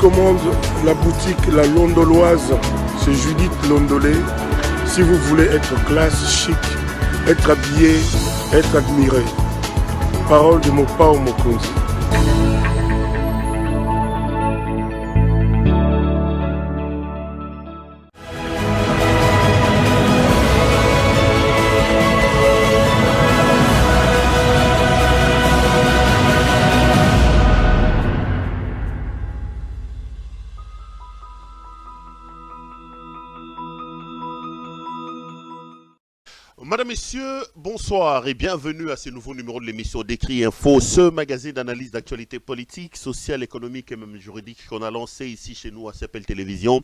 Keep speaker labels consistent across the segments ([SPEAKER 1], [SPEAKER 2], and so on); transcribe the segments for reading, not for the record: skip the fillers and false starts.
[SPEAKER 1] commande la boutique La Londoloise, c'est Judith Londolé. Si vous voulez être classe, chic, être habillé, être admiré. Parole de mon Pao Mokonzi.
[SPEAKER 2] Madame, Messieurs, bonsoir et bienvenue à ce nouveau numéro de l'émission Décrit Info, ce magazine d'analyse d'actualité politique, sociale, économique et même juridique qu'on a lancé ici chez nous à CPL Télévision.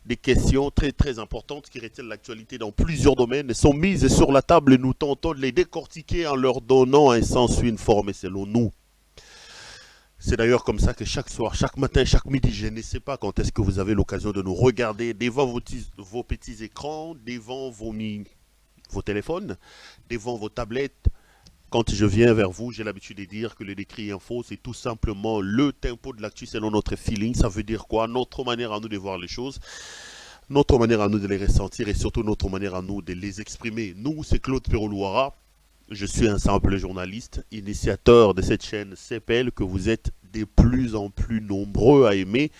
[SPEAKER 2] Des questions très importantes qui retiennent l'actualité dans plusieurs domaines sont mises sur la table et nous tentons de les décortiquer en leur donnant un sens, une forme et selon nous. C'est d'ailleurs comme ça que chaque soir, chaque matin, chaque midi, je ne sais pas quand est-ce que vous avez l'occasion de nous regarder devant vos petits écrans, devant vos téléphones, devant vos tablettes. Quand je viens vers vous, j'ai l'habitude de dire que le Décrit Info, c'est tout simplement le tempo de l'actu selon notre feeling. Ça veut dire quoi? Notre manière à nous de voir les choses, notre manière à nous de les ressentir et surtout notre manière à nous de les exprimer. Nous, c'est Claude Perroulouara. Je suis un simple journaliste, initiateur de cette chaîne CPL que vous êtes de plus en plus nombreux à aimer.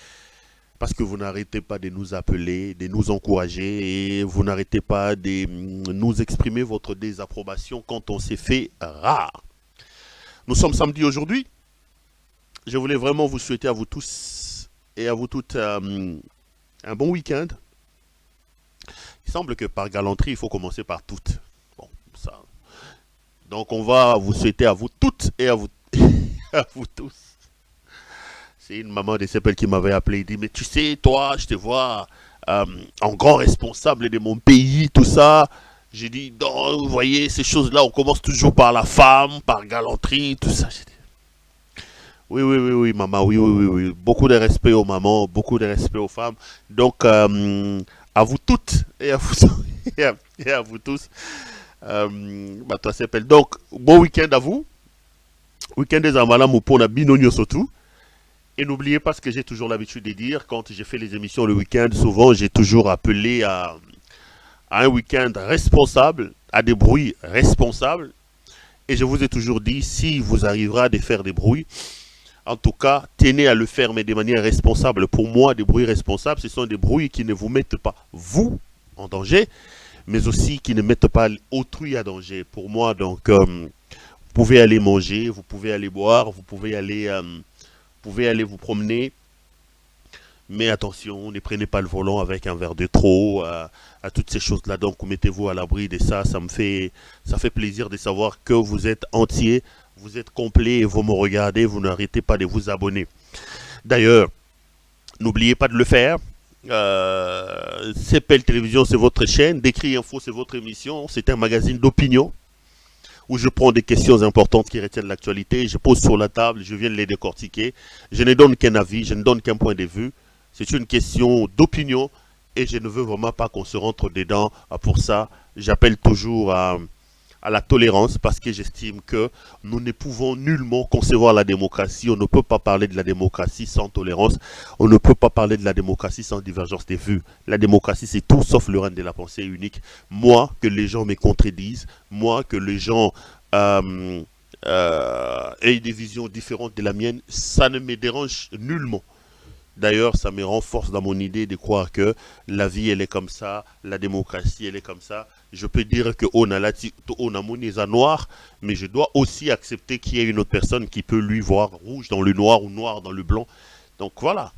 [SPEAKER 2] Parce que vous n'arrêtez pas de nous appeler, de nous encourager et vous n'arrêtez pas de nous exprimer votre désapprobation quand on s'est fait rare. Nous sommes samedi aujourd'hui. Je voulais vraiment vous souhaiter à vous tous et à vous toutes un bon week-end. Il semble que par galanterie, il faut commencer par toutes. Bon, ça. Donc on va vous souhaiter à vous toutes et à vous, à vous tous. C'est une maman de CPL qui m'avait appelé et dit, mais tu sais, toi, je te vois en grand responsable de mon pays, tout ça. J'ai dit, non, vous voyez, ces choses-là, on commence toujours par la femme, par galanterie, tout ça. J'ai dit, oui, maman, oui. Beaucoup de respect aux mamans, beaucoup de respect aux femmes. Donc, à vous toutes et à vous, et à vous tous, toi, CPL. Donc, bon week-end à vous. Week-end des Amalam pour la binonio surtout. Et n'oubliez pas ce que j'ai toujours l'habitude de dire, quand j'ai fait les émissions le week-end, souvent j'ai toujours appelé à un week-end responsable, à des bruits responsables. Et je vous ai toujours dit, si vous arriverez à faire des bruits, en tout cas, tenez à le faire, mais de manière responsable. Pour moi, des bruits responsables, ce sont des bruits qui ne vous mettent pas, vous, en danger, mais aussi qui ne mettent pas autrui à danger. Pour moi, donc, vous pouvez aller manger, vous pouvez aller boire, vous pouvez aller vous promener, mais attention, ne prenez pas le volant avec un verre de trop, à toutes ces choses-là. Donc, mettez-vous à l'abri de ça. Ça fait plaisir de savoir que vous êtes entier, vous êtes complet et vous me regardez, vous n'arrêtez pas de vous abonner. D'ailleurs, n'oubliez pas de le faire. CPL Télévision, c'est votre chaîne. Décrit Info, c'est votre émission. C'est un magazine d'opinion, où je prends des questions importantes qui retiennent l'actualité, je pose sur la table, je viens de les décortiquer. Je ne donne qu'un avis, je ne donne qu'un point de vue. C'est une question d'opinion et je ne veux vraiment pas qu'on se rentre dedans. Pour ça, j'appelle toujours à la tolérance parce que j'estime que nous ne pouvons nullement concevoir la démocratie. On ne peut pas parler de la démocratie sans tolérance. On ne peut pas parler de la démocratie sans divergence des vues. La démocratie, c'est tout sauf le règne de la pensée unique. Moi, que les gens me contredisent, moi, que les gens aient des visions différentes de la mienne, ça ne me dérange nullement. D'ailleurs, ça me renforce dans mon idée de croire que la vie, elle est comme ça, la démocratie, elle est comme ça. Je peux dire que on a mon noir, mais je dois aussi accepter qu'il y ait une autre personne qui peut lui voir rouge dans le noir ou noir dans le blanc. Donc voilà,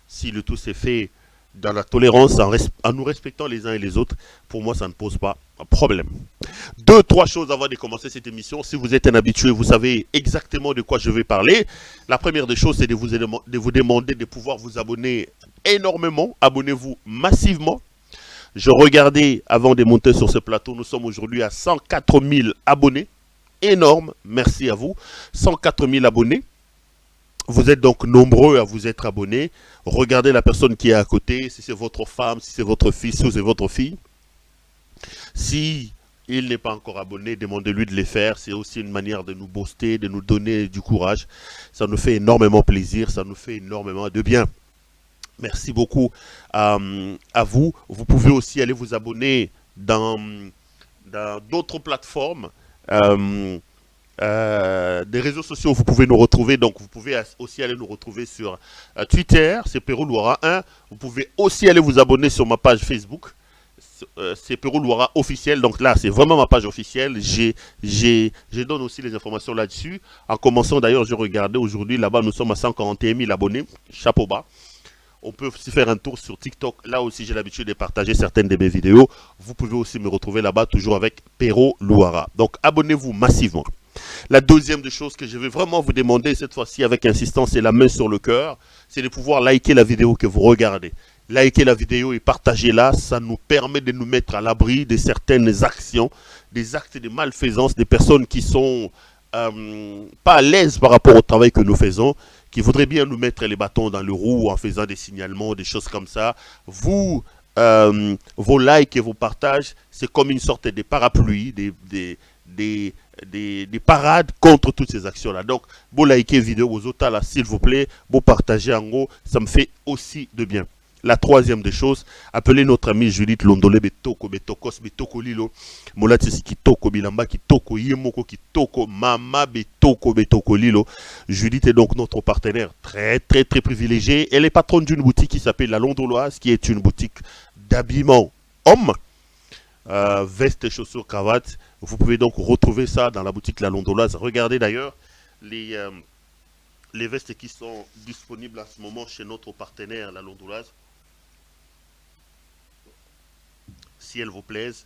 [SPEAKER 2] si le tout s'est fait dans la tolérance, en nous respectant les uns et les autres, pour moi, ça ne pose pas un problème. 2-3 choses avant de commencer cette émission. Si vous êtes un habitué, vous savez exactement de quoi je vais parler. La première des choses, c'est de vous demander de pouvoir vous abonner énormément. Abonnez-vous massivement. Je regardais avant de monter sur ce plateau, nous sommes aujourd'hui à 104 000 abonnés. Énorme, merci à vous. 104 000 abonnés. Vous êtes donc nombreux à vous être abonnés. Regardez la personne qui est à côté, si c'est votre femme, si c'est votre fils ou c'est votre fille. Si il n'est pas encore abonné, demandez-lui de les faire. C'est aussi une manière de nous booster, de nous donner du courage. Ça nous fait énormément plaisir, ça nous fait énormément de bien. Merci beaucoup à vous. Vous pouvez aussi aller vous abonner dans d'autres plateformes. Des réseaux sociaux, vous pouvez nous retrouver. Donc, vous pouvez aussi aller nous retrouver sur Twitter, c'est Perrault Loira 1. Vous pouvez aussi aller vous abonner sur ma page Facebook. C'est Perrault Loira officiel. Donc là, c'est vraiment ma page officielle. Je donne aussi les informations là-dessus. En commençant d'ailleurs, je regardais aujourd'hui, là-bas, nous sommes à 141 000 abonnés. Chapeau bas. On peut aussi faire un tour sur TikTok. Là aussi, j'ai l'habitude de partager certaines de mes vidéos. Vous pouvez aussi me retrouver là-bas, toujours avec Perrault Loira. Donc, abonnez-vous massivement. La deuxième des choses que je vais vraiment vous demander, cette fois-ci avec insistance et la main sur le cœur, c'est de pouvoir liker la vidéo que vous regardez. Liker la vidéo et partager-la, ça nous permet de nous mettre à l'abri de certaines actions, des actes de malfaisance, des personnes qui sont pas à l'aise par rapport au travail que nous faisons, qui voudraient bien nous mettre les bâtons dans le roue en faisant des signalements, des choses comme ça. Vous, vos likes et vos partages, c'est comme une sorte de parapluie, des parades contre toutes ces actions-là. Donc, vous likez vidéo aux autres là, s'il vous plaît, vous partagez en gros, ça me fait aussi de bien. La troisième des choses, appelez notre amie Judith Londolé Betoko, Betokos, Betoko Lilo, Molatisi Kitoko, Bilamba Kitoko, Yemoko Kitoko, Mama Betoko, Betoko Lilo. Judith est donc notre partenaire très privilégié. Elle est patronne d'une boutique qui s'appelle La Londoloise, qui est une boutique d'habillement homme, veste, chaussures, cravate. Vous pouvez donc retrouver ça dans la boutique La Londoloise. Regardez d'ailleurs les vestes qui sont disponibles en ce moment chez notre partenaire La Londoloise. Si elles vous plaisent,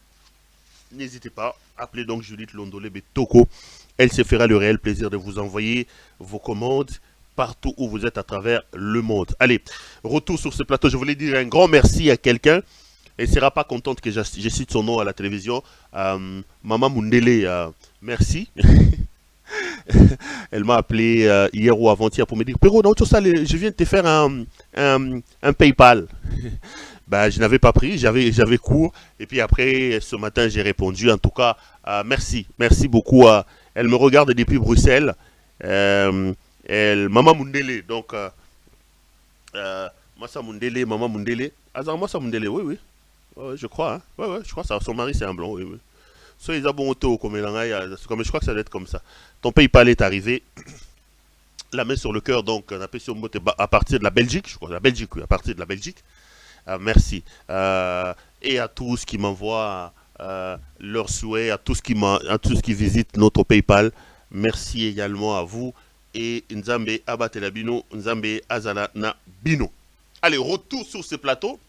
[SPEAKER 2] n'hésitez pas, appelez donc Judith Londolé Betoko. Elle se fera le réel plaisir de vous envoyer vos commandes partout où vous êtes à travers le monde. Allez, retour sur ce plateau. Je voulais dire un grand merci à quelqu'un. Elle ne sera pas contente que je cite son nom à la télévision. Maman Mundele, merci. Elle m'a appelé hier ou avant-hier pour me dire Perrault, je viens de te faire un PayPal. Ben, je n'avais pas pris, j'avais cours. Et puis après, ce matin, j'ai répondu. En tout cas, merci. Merci beaucoup. Elle me regarde depuis Bruxelles. Maman Mundele. Donc, Massa Mundele, Maman Mundele. Azar Massa Mundele, oui. Ouais, je crois. Hein. Ouais, je crois que son mari, c'est un blanc. Oui. Soit ils ont bon auto, comme je crois que ça doit être comme ça. Ton PayPal est arrivé. La main sur le cœur, donc, on appelle sur à partir de la Belgique. Je crois, la Belgique, oui, à partir de la Belgique. Merci. Et à tous qui m'envoient leurs souhaits, à tous qui visitent notre PayPal. Merci également à vous. Et Nzambe Abatelabino, Nzambe Azala na Bino. Allez, retour sur ce plateau.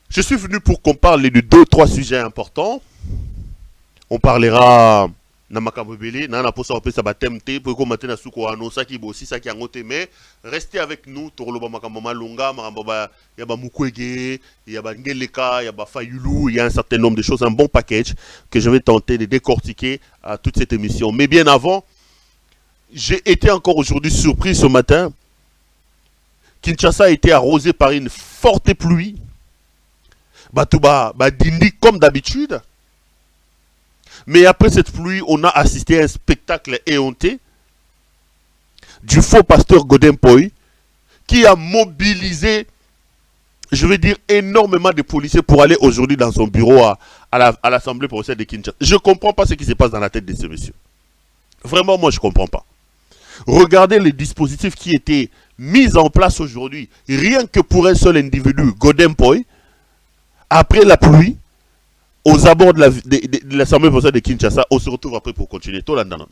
[SPEAKER 2] Je suis venu pour qu'on parle de 2-3 sujets importants. On parlera Namakabobele, Nana Posa Opesa Batemte, pour commenter na Suko Ano, Saki Bossi, Saki Angote, mais restez avec nous, Torloba Makamama Longa, Marambaba, Yaba Mukwege, Yaba Ngeleka, Yaba Fayulu, il y a un certain nombre de choses, un bon package que je vais tenter de décortiquer à toute cette émission. Mais bien avant, j'ai été encore aujourd'hui surpris ce matin. Kinshasa a été arrosé par une forte pluie. Batouba, Dindi comme d'habitude. Mais après cette pluie, on a assisté à un spectacle éhonté du faux pasteur Godempoy qui a mobilisé, je veux dire, énormément de policiers pour aller aujourd'hui dans son bureau à l'Assemblée provinciale de Kinshasa. Je ne comprends pas ce qui se passe dans la tête de ce monsieur. Vraiment, moi, je ne comprends pas. Regardez les dispositifs qui étaient mis en place aujourd'hui, rien que pour un seul individu, Godempoy, après la pluie, aux abords de l'Assemblée provinciale de Kinshasa. On se retrouve après pour continuer. Tolandana.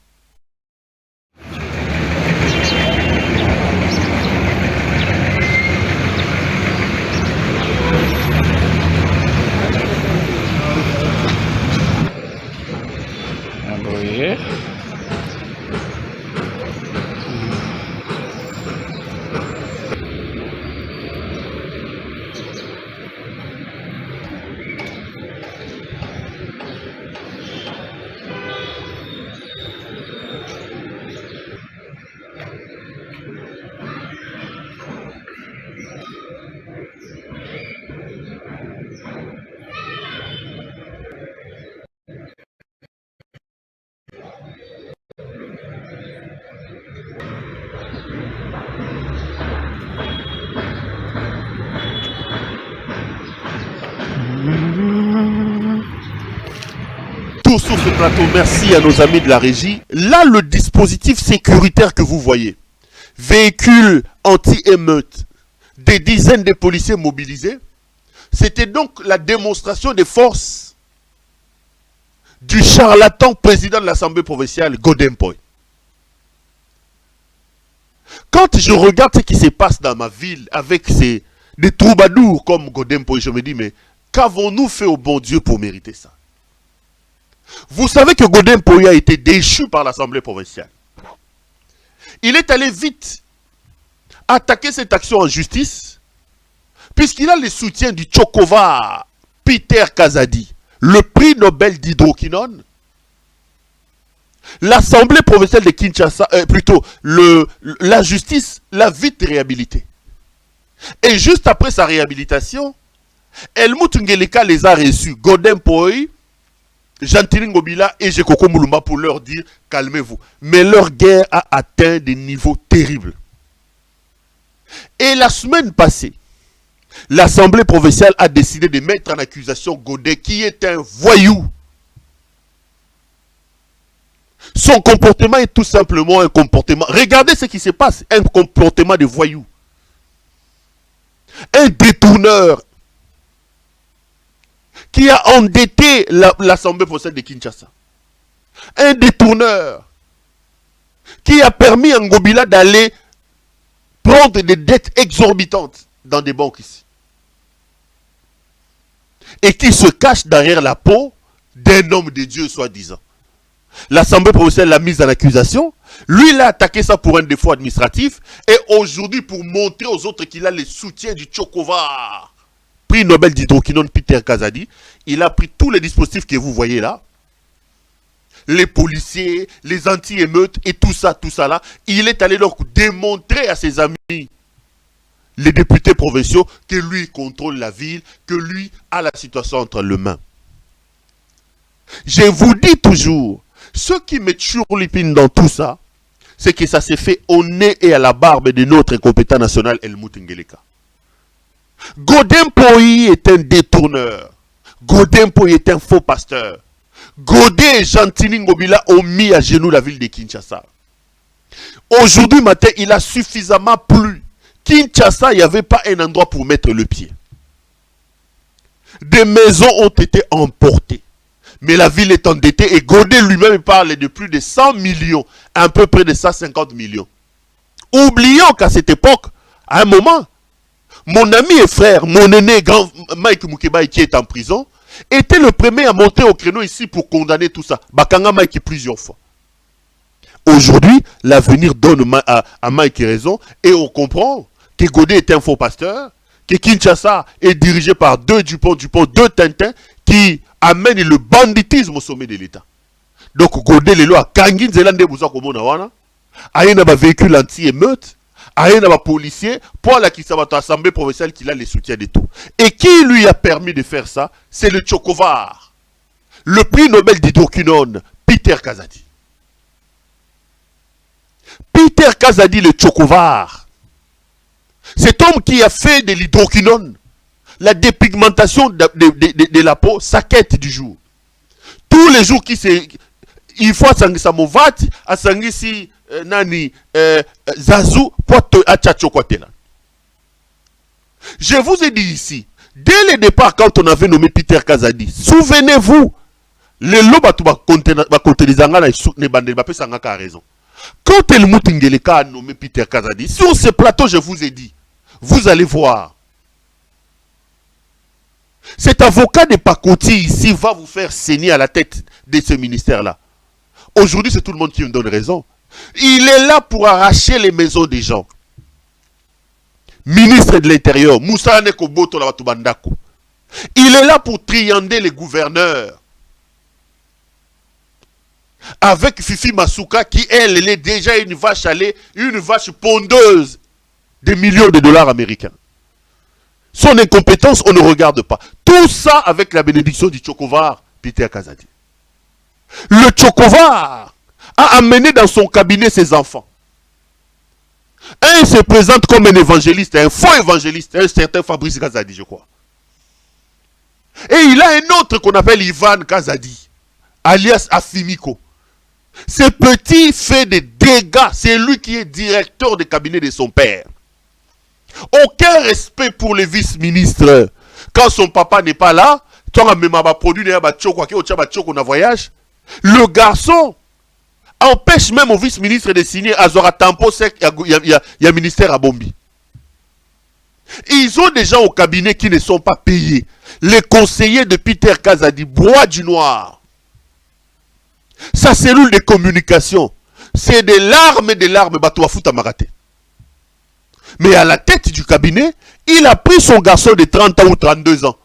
[SPEAKER 2] toujours sur ce plateau, merci à nos amis de la régie. Là, le dispositif sécuritaire que vous voyez, véhicules anti-émeutes, des dizaines de policiers mobilisés, c'était donc la démonstration des forces du charlatan président de l'Assemblée provinciale, Godem Poy. Quand je regarde ce qui se passe dans ma ville avec des troubadours comme Godem Poy, je me dis, mais qu'avons-nous fait au bon Dieu pour mériter ça? Vous savez que Godem Poy a été déchu par l'Assemblée provinciale. Il est allé vite attaquer cette action en justice, puisqu'il a le soutien du Tchokova Peter Kazadi, le prix Nobel d'hydroquinone. L'Assemblée provinciale de Kinshasa, la justice l'a vite réhabilité. Et juste après sa réhabilitation, Helmut Ngeleka les a reçus, Godem Poy, Jean-Tini Ngobila et Jekoko Moulumba, pour leur dire calmez-vous. Mais leur guerre a atteint des niveaux terribles. Et la semaine passée, l'Assemblée provinciale a décidé de mettre en accusation Godet, qui est un voyou. Son comportement est tout simplement un comportement. Regardez ce qui se passe, un comportement de voyou. Un détourneur qui a endetté l'Assemblée provinciale de Kinshasa. Un détourneur qui a permis à Ngobila d'aller prendre des dettes exorbitantes dans des banques ici. Et qui se cache derrière la peau d'un homme de Dieu, soi-disant. L'Assemblée provinciale l'a mise en accusation. Lui, il a attaqué ça pour un défaut administratif. Et aujourd'hui, pour montrer aux autres qu'il a le soutien du Tchokova, prix Nobel d'hydroquinone Peter Kazadi, il a pris tous les dispositifs que vous voyez là. Les policiers, les anti-émeutes et tout ça là. Il est allé leur démontrer à ses amis, les députés provinciaux, que lui contrôle la ville, que lui a la situation entre les mains. Je vous dis toujours, ce qui me churlipine dans tout ça, c'est que ça s'est fait au nez et à la barbe de notre incompétent national Helmut Ngeleka. Godem Poy est un détourneur. Godem Poy est un faux pasteur. Godet et Jean-Tini Ngobila ont mis à genoux la ville de Kinshasa. Aujourd'hui matin, il a suffisamment plu. Kinshasa, il n'y avait pas un endroit pour mettre le pied. Des maisons ont été emportées. Mais la ville est endettée et Godet lui-même parle de plus de 100 millions, à peu près de 150 millions. Oublions qu'à cette époque, à un moment, mon ami et frère, mon aîné grand Mike Mukeba qui est en prison, était le premier à monter au créneau ici pour condamner tout ça. Bakanga Mike plusieurs fois. Aujourd'hui, l'avenir donne à Mike raison et on comprend que Godet est un faux pasteur, que Kinshasa est dirigé par deux Dupont, deux Tintin qui amènent le banditisme au sommet de l'État. Donc Godet les lois, Kangin Zelande Bouza Komona Wana, Aïna va véhicule anti-émeute, Aïna va policier, pour la Assemblée provinciale qui a les soutiens de tout. Et qui lui a permis de faire ça? C'est le Tchokovar, le prix Nobel d'hydroquinone, Peter Kazadi. Peter Kazadi, le Tchokovar, cet homme qui a fait de l'hydroquinone, la dépigmentation de la peau, sa quête du jour. Tous les jours il faut à Movati, à Sangisi, Nani, Zazu, Poito, Achachokwatela. Je vous ai dit ici, dès le départ, quand on avait nommé Peter Kazadi, souvenez-vous, le loba va contenir a raison. Quand Helmut Ngeleka a nommé Peter Kazadi, sur ce plateau, je vous ai dit, vous allez voir. Cet avocat de Pakoti ici va vous faire saigner à la tête de ce ministère-là. Aujourd'hui, c'est tout le monde qui me donne raison. Il est là pour arracher les maisons des gens. Ministre de l'Intérieur, Moussa Nekoboto Labatubandako. Il est là pour triander les gouverneurs. Avec Fifi Masuka qui, elle est déjà une vache allée, une vache pondeuse de millions de dollars américains. Son incompétence, on ne regarde pas. Tout ça avec la bénédiction du Tchokovar, Peter Kazadi. Le Tchokovar a amené dans son cabinet ses enfants. Un se présente comme un évangéliste, un faux évangéliste, un certain Fabrice Kazadi, je crois. Et il a un autre qu'on appelle Ivan Kazadi, alias Afimiko. Ce petit fait des dégâts. C'est lui qui est directeur de cabinet de son père. Aucun respect pour les vice-ministres. Quand son papa n'est pas là, le garçon empêche même au vice-ministre de signer Azora Tampo Sec, il y a ministère à Bombi. Ils ont des gens au cabinet qui ne sont pas payés. Les conseillers de Peter Kazadi, Bois du Noir. Sa cellule de communication, c'est des larmes et des larmes. Mais à la tête du cabinet, il a pris son garçon de 30 ans ou 32 ans.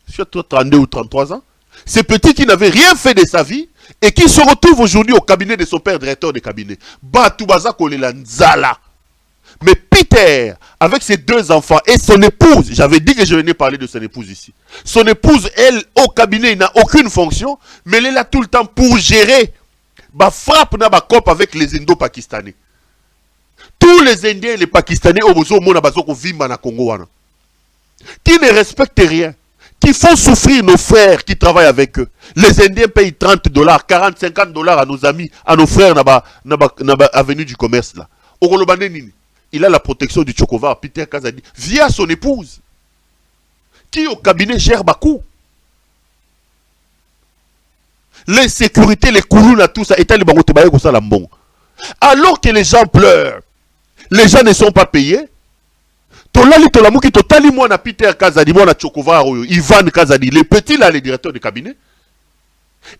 [SPEAKER 2] Surtout 32 ou 33 ans. Ce petit qui n'avait rien fait de sa vie et qui se retrouve aujourd'hui au cabinet de son père, directeur de cabinet. Batoubaza Kolela Nzala. Mais Peter, avec ses deux enfants et son épouse, j'avais dit que je venais parler de son épouse ici. Son épouse, elle, au cabinet, n'a aucune fonction, mais elle est là tout le temps pour gérer. Frappe na cop avec les Indo-Pakistanais. Tous les Indiens et les Pakistanais au Congo, qui ne respectent rien, qui font souffrir nos frères qui travaillent avec eux. Les Indiens payent $30, $40, $50 à nos amis, à nos frères dans l'avenue du commerce là. Il a la protection du Tchokovar, Peter Kazadi, via son épouse, qui au cabinet gère Bakou. Les sécurités, les koulouna, tout ça, alors que les gens pleurent, les gens ne sont pas payés. Peter Kazadi, Ivan Kazadi, le petit là, le directeur de cabinet,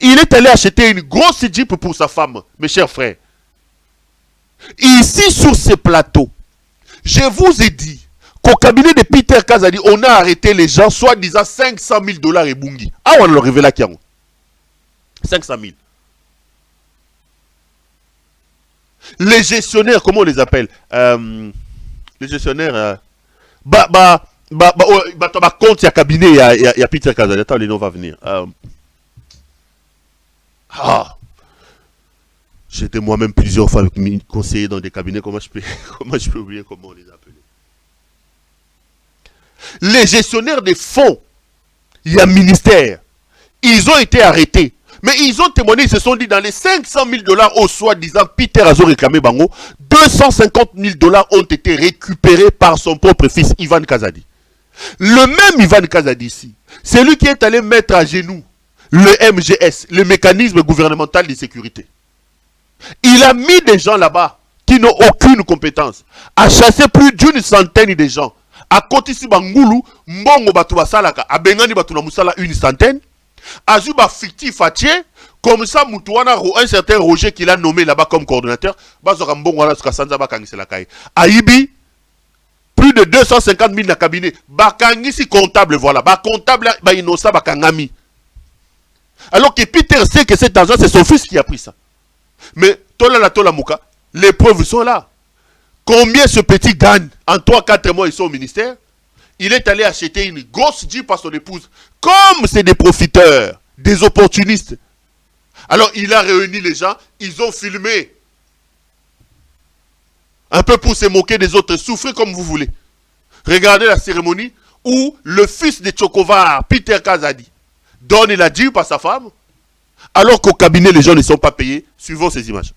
[SPEAKER 2] il est allé acheter une grosse jeep pour sa femme, mes chers frères. Ici, sur ce plateau, je vous ai dit qu'au cabinet de Peter Kazadi, on a arrêté les gens, soi-disant $500,000 et bungi. Ah, on l'a révélé là, 500 000. Les gestionnaires, comment on les appelle? Les gestionnaires, compte, il y a cabinet, il y a Peter Kazadi. Attends, les noms va venir. J'étais moi-même plusieurs fois conseiller dans des cabinets. Comment je peux oublier comment on les appelait? Les gestionnaires des fonds, il y a ministère. Ils ont été arrêtés. Mais ils ont témoigné, ils se sont dit dans les $500,000 au soi-disant Peter a réclamé Bango, $250,000 ont été récupérés par son propre fils, Ivan Kazadi. Le même Ivan Kazadi ici, c'est lui qui est allé mettre à genoux le MGS, le mécanisme gouvernemental de sécurité. Il a mis des gens là-bas qui n'ont aucune compétence, a chassé plus d'une centaine de gens. À côté de Bangoulou, Mbongo Batouba Salaka, à Bengani Batouna Moussala, une centaine. Azuba fictif Fatché, comme ça, Moutouana, un certain Roger qui l'a nommé là-bas comme coordonnateur, Aïbi, plus de 250,000 dans le cabinet. Bakangisi comptable, voilà. Comptable, Inosa, Bakangami. Alors que Peter sait que cet argent, c'est son fils qui a pris ça. Mais, Tola Mouka, les preuves sont là. Combien ce petit gagne? En 3-4 mois, ils sont au ministère. Il est allé acheter une grosse jeep à son épouse. Comme c'est des profiteurs, des opportunistes. Alors il a réuni les gens, ils ont filmé. Un peu pour se moquer des autres, souffrez comme vous voulez. Regardez la cérémonie où le fils de Tchokovar, Peter Kazadi, donne la jeep à sa femme. Alors qu'au cabinet, les gens ne sont pas payés. Suivons ces images.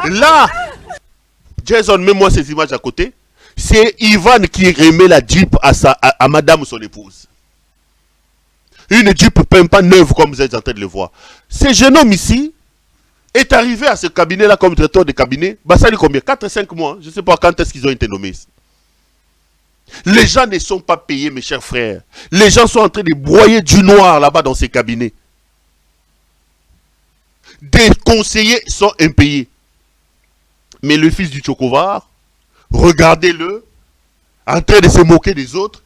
[SPEAKER 2] Là, Jason, mets-moi ces images à côté. C'est Ivan qui remet la Jeep à madame son épouse. Une Jeep pas neuve comme vous êtes en train de le voir. Ce jeune homme ici, est arrivé à ce cabinet-là comme directeur de cabinet, bah ça dit combien? 4 et 5 mois. Je ne sais pas quand est-ce qu'ils ont été nommés. Les gens ne sont pas payés, mes chers frères. Les gens sont en train de broyer du noir là-bas dans ces cabinets. Des conseillers sont impayés. Mais le fils du Tchokovar, regardez-le, en train de se moquer des autres,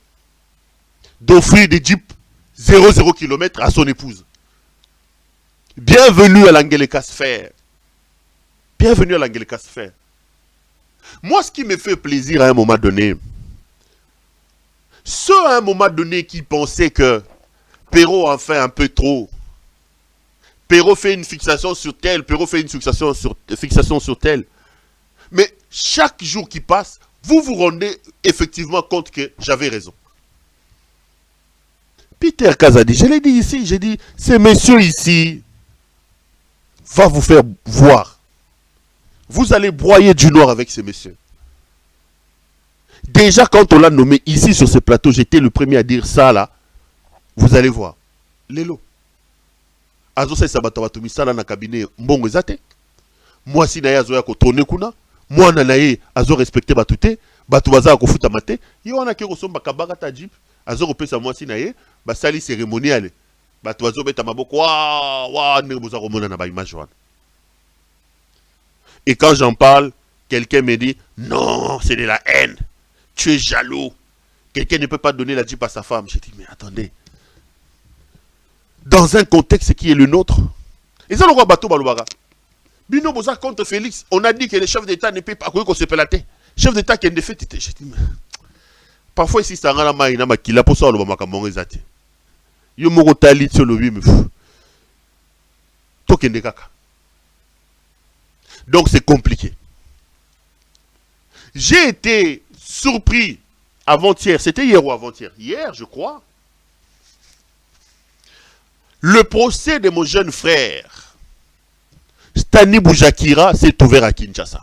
[SPEAKER 2] d'offrir des jeeps 0,0 km à son épouse. Bienvenue à l'Angelika Sphère. Bienvenue à l'Angelika Sphère. Moi, ce qui me fait plaisir à un moment donné, ceux à un moment donné qui pensaient que Perrault en fait un peu trop, Perrault fait une fixation sur tel, Perrault fait une fixation sur tel. Mais chaque jour qui passe, vous vous rendez effectivement compte que j'avais raison. Peter Kazadi, je l'ai dit ici, j'ai dit, ces messieurs ici va vous faire voir. Vous allez broyer du noir avec ces messieurs. Déjà, quand on l'a nommé ici sur ce plateau, j'étais le premier à dire ça là. Vous allez voir. Lelo. Azo sai sabato misala na cabinet mbongo ezate. Moi si na yazo ya ko tourner kuna, moi na naye azo respecter batute, batu baza ko futa mate. Yo wana ke ko somba kabaka ta jeep, azo ko pesa moi si naye, ba sali cérémoniale. Batu bazo beta maboko wa ne boza ko mona na ba image wana. Et quand j'en parle, quelqu'un me dit non, c'est de la haine. Tu es jaloux. Quelqu'un ne peut pas donner la jeep à sa femme. J'ai dit, mais attendez. Dans un contexte qui est le nôtre. Et ça, on voit bateau balobara. Bino Boza contre Félix. On a dit que le chef d'État ne peut pas qu'on se pelater. Chef d'État qui a une défaite. J'ai dit, mais. Parfois, ici, ça a un peu qui l'a pour ça, on va m'en exater. Yo moko tali sur le lui, mais fou. Tokende kaka. Donc, c'est compliqué. J'ai été surpris avant-hier, c'était hier ou avant-hier? Hier, je crois. Le procès de mon jeune frère, Stani Boujakira, s'est ouvert à Kinshasa.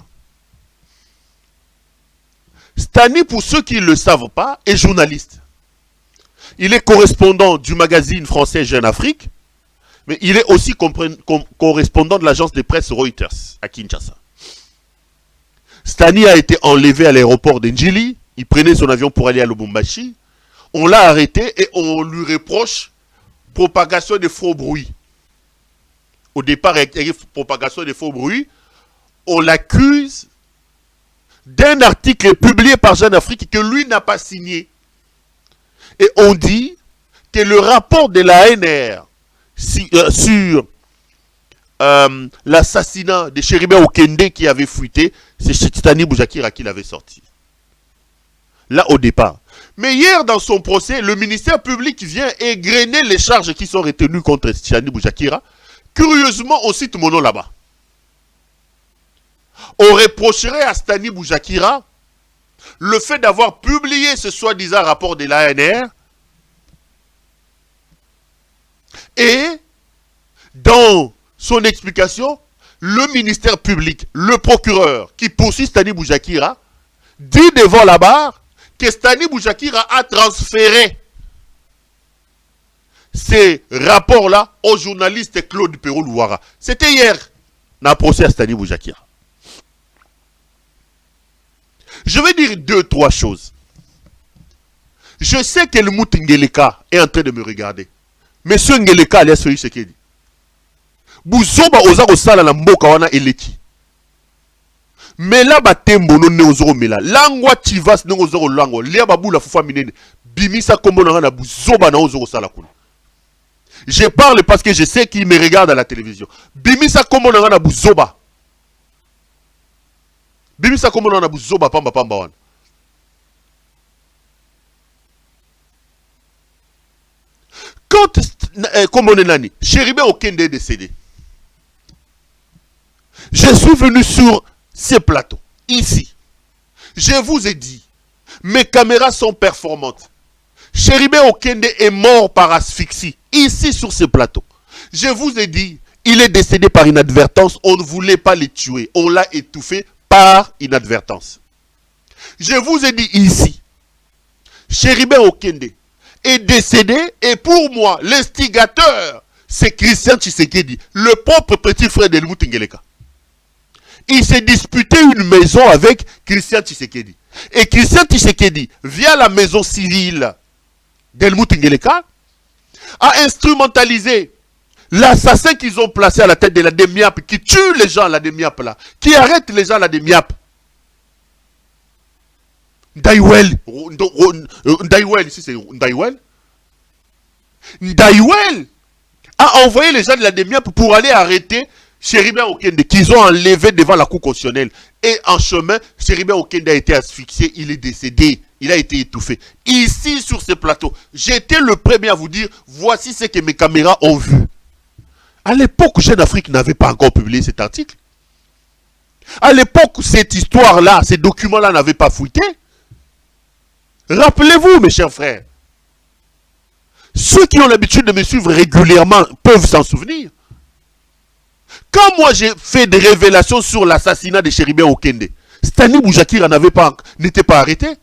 [SPEAKER 2] Stani, pour ceux qui ne le savent pas, est journaliste. Il est correspondant du magazine français Jeune Afrique, mais il est aussi correspondant de l'agence de presse Reuters à Kinshasa. Stani a été enlevé à l'aéroport d'Njili. Il prenait son avion pour aller à Lubumbashi. On l'a arrêté et on lui reproche propagation de faux bruits. Au départ, propagation de faux bruits. On l'accuse d'un article publié par Jeune Afrique que lui n'a pas signé. Et on dit que le rapport de la ANR sur l'assassinat de Chéribé Okende qui avait fuité, c'est Stani Boujakira qui l'avait sorti. Là au départ. Mais hier dans son procès, le ministère public vient égrener les charges qui sont retenues contre Stani Boujakira. Curieusement, on cite mon nom là-bas. On reprocherait à Stani Boujakira le fait d'avoir publié ce soi-disant rapport de l'ANR et dans son explication, le ministère public, le procureur qui poursuit Stani Boujakira, dit devant la barre que Stani Boujakira a transféré ces rapports-là au journaliste Claude Perrault-Louara. C'était hier, dans le procès à Stani Boujakira. Je vais dire 2-3 choses. Je sais que le Mout Ngeleka est en train de me regarder. Monsieur Ngeleka, alias Félix Tshisekedi. Bouzoba oza kosala na mboka wana eleki. Mela batembo no ne ozoro mela. Langwa tivas ne ozoro lango. Lia babula fufa minene. Bimisa kombo na bouzoba na ozoro sala kuna. Je parle parce que je sais qu'il me regarde à la télévision. Bimisa kombo na bouzoba. Bimisa kombo na bouzoba pamba pamba wana. Quand comme on est nani, Chéribé Okende est décédé. Je suis venu sur ces plateaux, ici. Je vous ai dit, mes caméras sont performantes. Chéribé Okende est mort par asphyxie, ici sur ces plateaux. Je vous ai dit, il est décédé par inadvertance, on ne voulait pas le tuer. On l'a étouffé par inadvertance. Je vous ai dit ici, Chéribé Okende est décédé et pour moi, l'instigateur, c'est Christian Tshisekedi, le propre petit frère d'Helmut Ngeleka. Il s'est disputé une maison avec Christian Tshisekedi. Et Christian Tshisekedi, via la maison civile d'Helmut Ngeleka, a instrumentalisé l'assassin qu'ils ont placé à la tête de la DEMIAP, qui tue les gens à la DEMIAP là, qui arrête les gens à la DEMIAP. Ndaiwel, ici c'est Ndaiwel. Ndaiwel a envoyé les gens de la DEMIAP pour aller arrêter Chéribin Okende, qu'ils ont enlevé devant la cour constitutionnelle. Et en chemin, Chéribin Okende a été asphyxié, il est décédé, il a été étouffé. Ici, sur ce plateau, j'étais le premier à vous dire, voici ce que mes caméras ont vu. À l'époque, Jeune Afrique n'avait pas encore publié cet article. À l'époque, cette histoire-là, ces documents-là n'avaient pas fuité. Rappelez-vous, mes chers frères. Ceux qui ont l'habitude de me suivre régulièrement peuvent s'en souvenir. Quand moi j'ai fait des révélations sur l'assassinat de Chéribin Okende, Stani Boujakira n'était pas arrêté.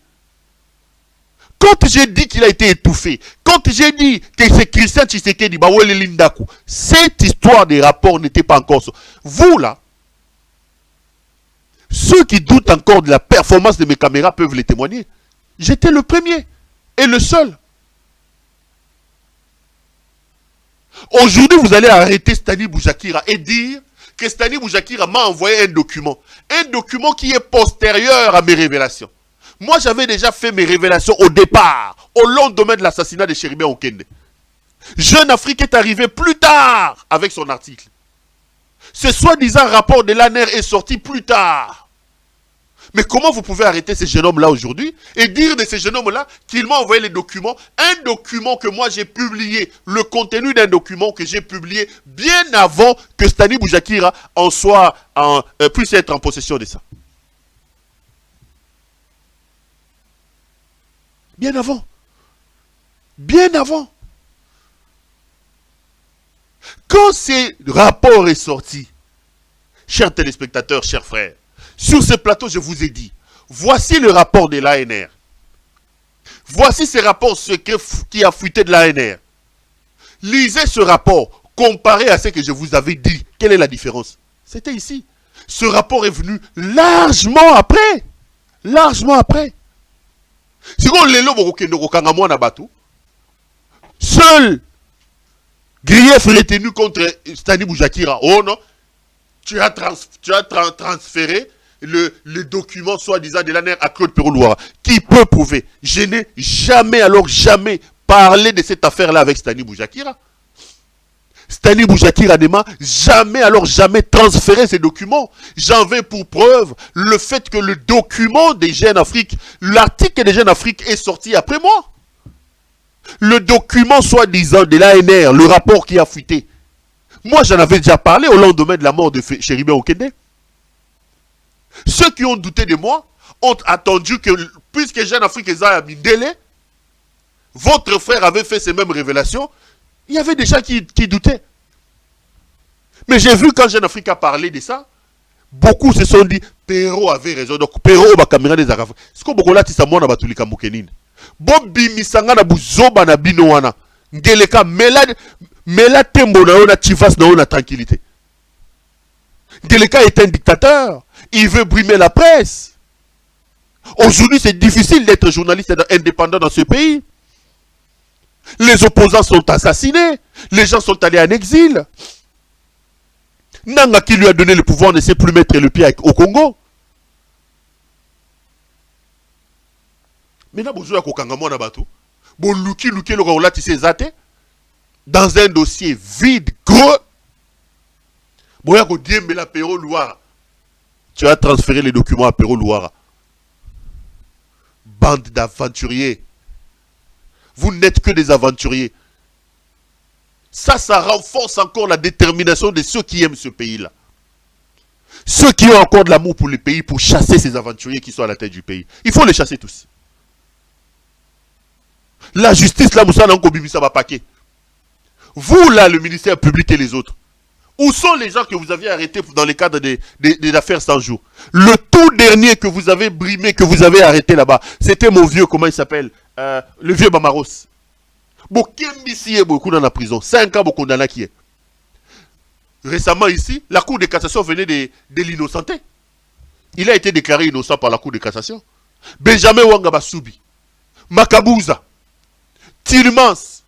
[SPEAKER 2] Quand j'ai dit qu'il a été étouffé, quand j'ai dit que c'est Christian Tshisekedi, cette histoire des rapports n'était pas encore... Vous là, ceux qui doutent encore de la performance de mes caméras peuvent les témoigner. J'étais le premier et le seul. Aujourd'hui, vous allez arrêter Stani Boujakira et dire que Stani Boujakira m'a envoyé un document qui est postérieur à mes révélations. Moi, j'avais déjà fait mes révélations au départ, au lendemain de l'assassinat de Chéribin Okende. Jeune Afrique est arrivé plus tard avec son article. Ce soi-disant rapport de l'ANER est sorti plus tard. Mais comment vous pouvez arrêter ces jeunes hommes-là aujourd'hui et dire de ces jeunes hommes-là qu'ils m'ont envoyé les documents, un document que moi j'ai publié, le contenu d'un document que j'ai publié bien avant que Stani Boujakira puisse être en possession de ça. Bien avant. Bien avant. Quand ce rapport est sorti, chers téléspectateurs, chers frères, sur ce plateau, je vous ai dit, voici le rapport de l'ANR. Voici ce rapport secret qui a fuité de l'ANR. Lisez ce rapport, comparé à ce que je vous avais dit. Quelle est la différence? C'était ici. Ce rapport est venu largement après. Largement après. Seul grief retenu contre Stani Boujakira. Oh non, tu as transféré le document soi-disant de l'ANR à Claude Pérolouara. Qui peut prouver? Je n'ai jamais parlé de cette affaire-là avec Stani Boujakira. Stani Boujakira ne m'a jamais transféré ces documents. J'en vais pour preuve le fait que le document des Jeunes Afrique, l'article des Jeunes Afrique est sorti après moi. Le document soi-disant de l'ANR, le rapport qui a fuité. Moi, j'en avais déjà parlé au lendemain de la mort de Chéribin Okende. Ceux qui ont douté de moi ont attendu que, puisque Jeune Afrique est à Mindele, votre frère avait fait ces mêmes révélations, il y avait des gens qui doutaient. Mais j'ai vu quand Jeune Afrique a parlé de ça, beaucoup se sont dit, Péro avait raison. Donc, Péro va caméra des Arafes. C'est comme beaucoup là, tu sais, moi, je suis Moukenine. Bobi misanga na buzoba na bino wana. Ngeleka mela tembo na ona chivas na ona tranquillité. Ngeleka est un dictateur. Il veut brimer la presse. Aujourd'hui, c'est difficile d'être journaliste indépendant dans ce pays. Les opposants sont assassinés. Les gens sont allés en exil. Nanga qui lui a donné le pouvoir ne sait plus mettre le pied au Congo. Maintenant, vous avez dans un dossier vide, gros. Tu as transféré les documents à Péro Louara. Bande d'aventuriers. Vous n'êtes que des aventuriers. Ça renforce encore la détermination de ceux qui aiment ce pays-là. Ceux qui ont encore de l'amour pour le pays, pour chasser ces aventuriers qui sont à la tête du pays. Il faut les chasser tous. La justice, là, Moussa Nankobimisa va paquet. Vous, là, le ministère public et les autres, où sont les gens que vous aviez arrêtés dans le cadre des affaires 100 jours? Le tout dernier que vous avez brimé, que vous avez arrêté là-bas, c'était mon vieux, comment il s'appelle? Le vieux Bamaros. Beaucoup dans la prison. 5 ans, beaucoup condamné qui est. récemment ici, la Cour de cassation venait de l'innocenter. Il a été déclaré innocent par la Cour de cassation. Benjamin Wanga Basubi, Makabouza, Tilmans,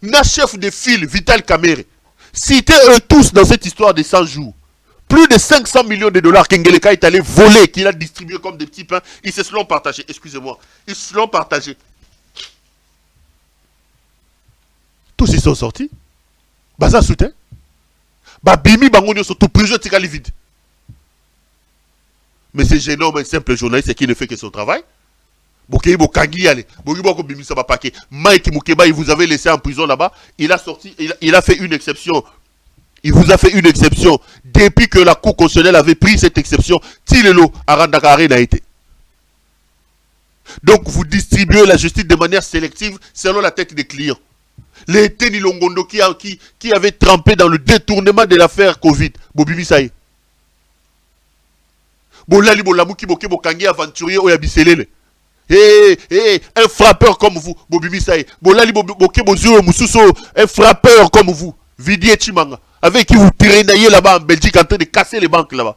[SPEAKER 2] na chef de file Vital Kamere, cités eux tous dans cette histoire de 100 jours. Plus de 500 millions de dollars qu'Ngeleka est allé voler, qu'il a distribué comme des petits pains, ils se sont partagés. Excusez-moi, ils se sont partagés. Tous ils sont sortis. Baza soutien. Bimi Bangonio sont tout prison de vide. Mais c'est gênant, un simple journaliste qui ne fait que son travail. Mike Mukeba, il vous avait laissé en prison là-bas. Il a sorti, il a fait une exception. Il vous a fait une exception. Depuis que la Cour constitutionnelle avait pris cette exception, Tilelo Arandakare n'a été. Donc vous distribuez la justice de manière sélective selon la tête des clients. Les Teni Longondo qui avait trempé dans le détournement de l'affaire Covid. Bobimi Saï. Bolali Bolamouki Boke Bokangi aventurier Oyabiselele. Un frappeur comme vous, Bobimi Saï. Bolali Boke Bozuo Moussousso, un frappeur comme vous, Vidier Chimanga, avec qui vous traînez là-bas en Belgique en train de casser les banques là-bas.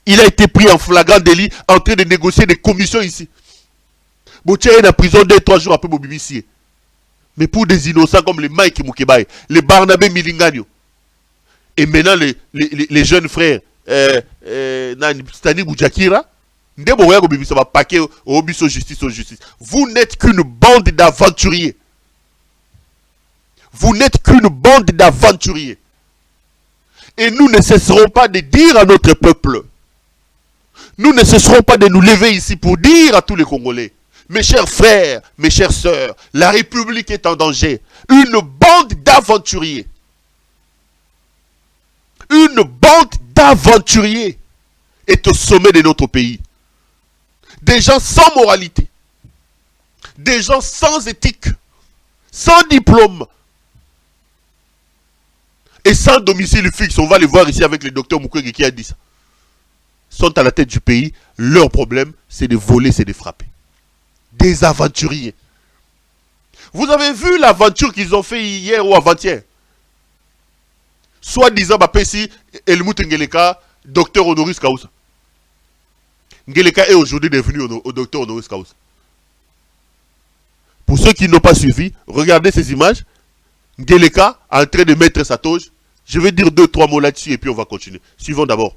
[SPEAKER 2] Il a été pris en flagrant délit en train de négocier des commissions ici. Botia est en prison 2-3 jours après Bobimi Saï. Mais pour des innocents comme les Mike Mukebaye, les Barnabé Milinganyo, et maintenant les jeunes frères, Stani Boudjakira, vous n'êtes qu'une bande d'aventuriers. Vous n'êtes qu'une bande d'aventuriers. Et nous ne cesserons pas de dire à notre peuple, nous ne cesserons pas de nous lever ici pour dire à tous les Congolais, mes chers frères, mes chères sœurs, la République est en danger. Une bande d'aventuriers. Une bande d'aventuriers est au sommet de notre pays. Des gens sans moralité. Des gens sans éthique. Sans diplôme. Et sans domicile fixe. On va les voir ici avec le docteur Mukwege qui a dit ça. Sont à la tête du pays. Leur problème, c'est de voler, c'est de frapper. Des aventuriers. Vous avez vu l'aventure qu'ils ont fait hier ou avant-hier? Soit-disant, Bapesi, Helmut Ngeleka, docteur honoris causa. Ngeleka est aujourd'hui devenu au docteur honoris causa. Pour ceux qui n'ont pas suivi, regardez ces images. Ngeleka en train de mettre sa toge. Je vais dire 2-3 mots là-dessus et puis on va continuer. Suivons d'abord.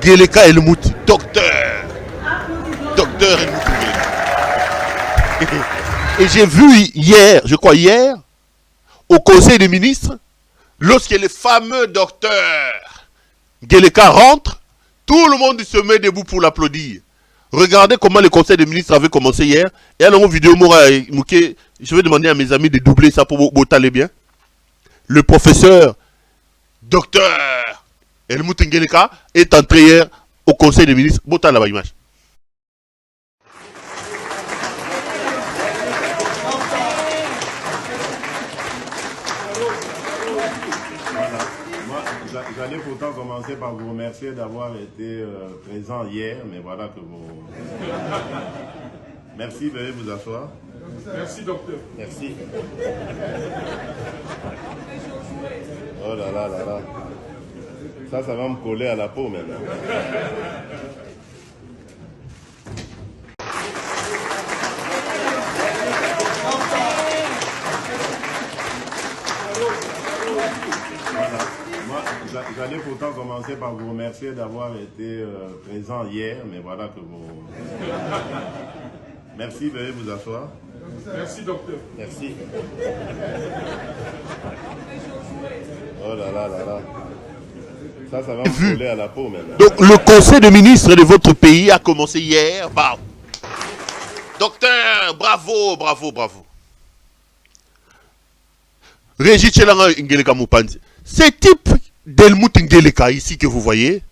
[SPEAKER 2] Ngeleka Helmut, docteur. Docteur Helmut Ngeleka. Et j'ai vu hier, je crois hier, au Conseil des ministres, lorsque le fameux docteur Ngeleka rentre, tout le monde se met debout pour l'applaudir. Regardez comment le Conseil des ministres avait commencé hier. Et alors, une vidéo, je vais demander à mes amis de doubler ça pour botaler bien. Le professeur docteur Helmut Ngeleka est entré hier au Conseil des ministres. Botal la image.
[SPEAKER 1] J'allais pourtant commencer par vous remercier d'avoir été présent hier, mais voilà que vous... Merci, veuillez vous asseoir.
[SPEAKER 3] Merci, docteur.
[SPEAKER 1] Merci. Oh là là là là. Ça va me coller à la peau maintenant. J'allais pourtant commencer par vous remercier d'avoir été présent hier, mais voilà que vous... Merci, veuillez vous asseoir.
[SPEAKER 3] Merci, docteur.
[SPEAKER 1] Merci. Oh là là là là. Ça va me coller à la peau maintenant.
[SPEAKER 2] Donc le Conseil des ministres de votre pays a commencé hier. Bah. Docteur, bravo, bravo, bravo. Régis Tchelanga Ngeleka Moupanzi. Ce type d'Helmut Ngeleka ici que vous voyez,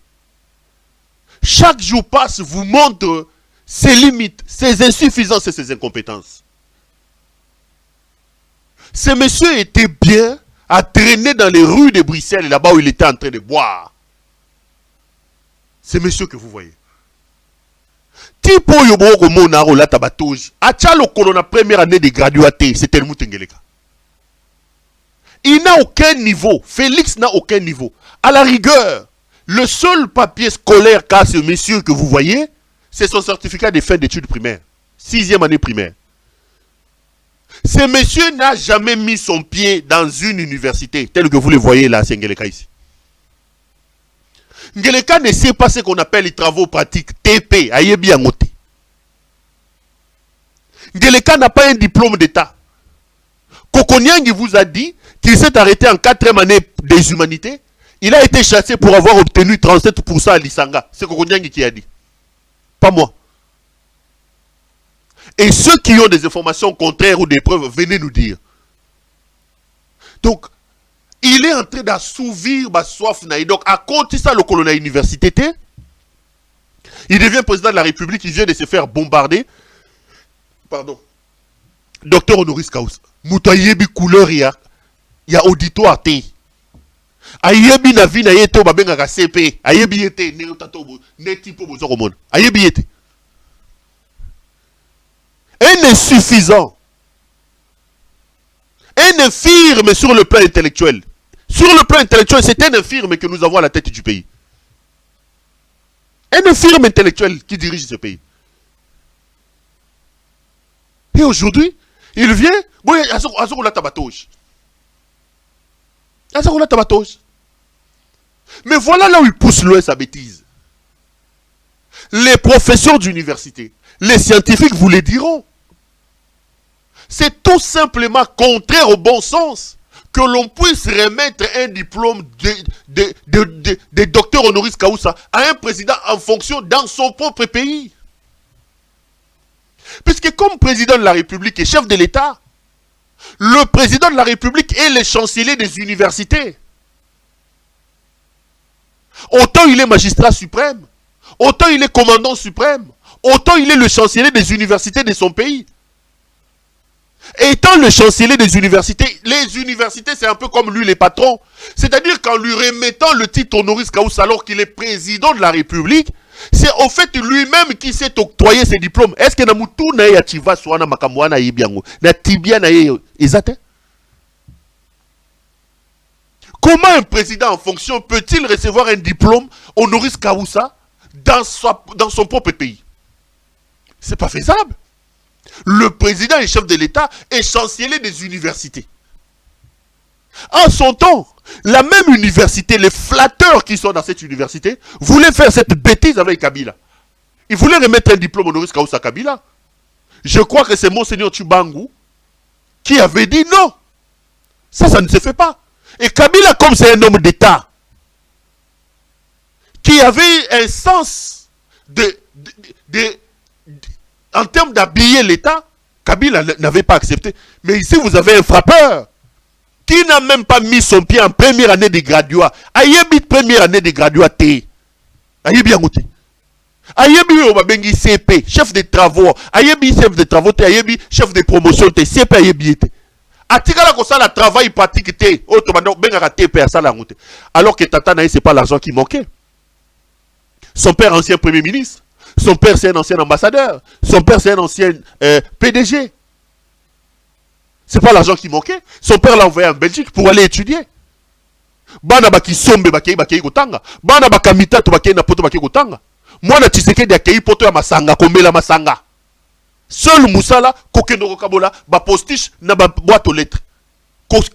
[SPEAKER 2] chaque jour passe, vous montre ses limites, ses insuffisances et ses incompétences. Ce monsieur était bien à traîner dans les rues de Bruxelles, là-bas où il était en train de boire. Ce monsieur que vous voyez. Tipo Yoboko Monaro la tabatouj. Achalo Kolona première année de graduaté, c'est Helmut Ngeleka. Il n'a aucun niveau. Félix n'a aucun niveau. À la rigueur, le seul papier scolaire qu'a ce monsieur que vous voyez, c'est son certificat de fin d'études primaires. 6e année primaire. Ce monsieur n'a jamais mis son pied dans une université, tel que vous le voyez là, c'est Ngeleka ici. Ngeleka ne sait pas ce qu'on appelle les travaux pratiques, TP, Ayebi Angote. Ngeleka n'a pas un diplôme d'État. Kokonyang vous a dit qu'il s'est arrêté en 4e année des humanités. Il a été chassé pour avoir obtenu 37% à l'Isanga. C'est Kokonyang qui a dit. Pas moi. Et ceux qui ont des informations contraires ou des preuves, venez nous dire. Donc, il est en train d'assouvir ma soif. Donc, à cause de ça, le colonel université, il devient président de la République, il vient de se faire bombarder. Pardon. Docteur Honoris Causa. Moutayebi couleur, il y a auditoire. Ayebi na vi na yete obabenga ka CP. Ayebi yete ne otatobo ne tipo bozo komona. Ayebi yete. Un insuffisant. Un infirme sur le plan intellectuel. Sur le plan intellectuel, c'est un infirme que nous avons à la tête du pays. Un infirme intellectuel qui dirige ce pays. Et aujourd'hui, il vient, mais voilà là où il pousse loin sa bêtise. Les professeurs d'université, les scientifiques vous le diront. C'est tout simplement contraire au bon sens que l'on puisse remettre un diplôme de docteur honoris causa à un président en fonction dans son propre pays. Puisque comme président de la République et chef de l'État, le président de la République est le chancelier des universités. Autant il est magistrat suprême, autant il est commandant suprême, autant il est le chancelier des universités de son pays. Étant le chancelier des universités, les universités c'est un peu comme lui les patrons. C'est-à-dire qu'en lui remettant le titre honoris causa alors qu'il est président de la République, c'est au fait lui-même qui s'est octroyé ses diplômes. Est-ce que Namutu na ya chiva swana makamwana yibiango na tibia na ye ezate? Comment un président en fonction peut-il recevoir un diplôme honoris causa dans son propre pays? C'est pas faisable. Le président et chef de l'État est chancelier des universités. En son temps, La même université, les flatteurs qui sont dans cette université, voulaient faire cette bêtise avec Kabila. Ils voulaient remettre un diplôme honoris causa à Kabila. Je crois que c'est Monseigneur Tshibangou qui avait dit non. Ça ne se fait pas. Et Kabila, comme c'est un homme d'État, qui avait un sens en termes d'habiller l'État, Kabila n'avait pas accepté. Mais ici, vous avez un frappeur qui n'a même pas mis son pied en première année de graduat. Ayebi première année de graduat T. Ayebi Angouti. Ayebi Obabengi CP, chef de travaux. Ayebi chef de travaux T. Ayebi chef de promotion T. CP Ayebi T. Atikala ko ça la travail pratique T. Otomando Bengara T. Alors que Tata Naï, c'est pas l'argent qui manquait. Son père, ancien premier ministre. Son père, c'est un ancien ambassadeur. Son père, c'est un ancien PDG. C'est pas l'argent qui manquait. Son père l'a envoyé en Belgique pour aller étudier. Bana baki sombe bakei kotanga. Bana bakamita to bakei na poto bakei kotanga. Mwana Tshisekedi akei poto ya masanga komela masanga. Seul Moussala kokendo kabola ba postiche na ba boîte aux lettres.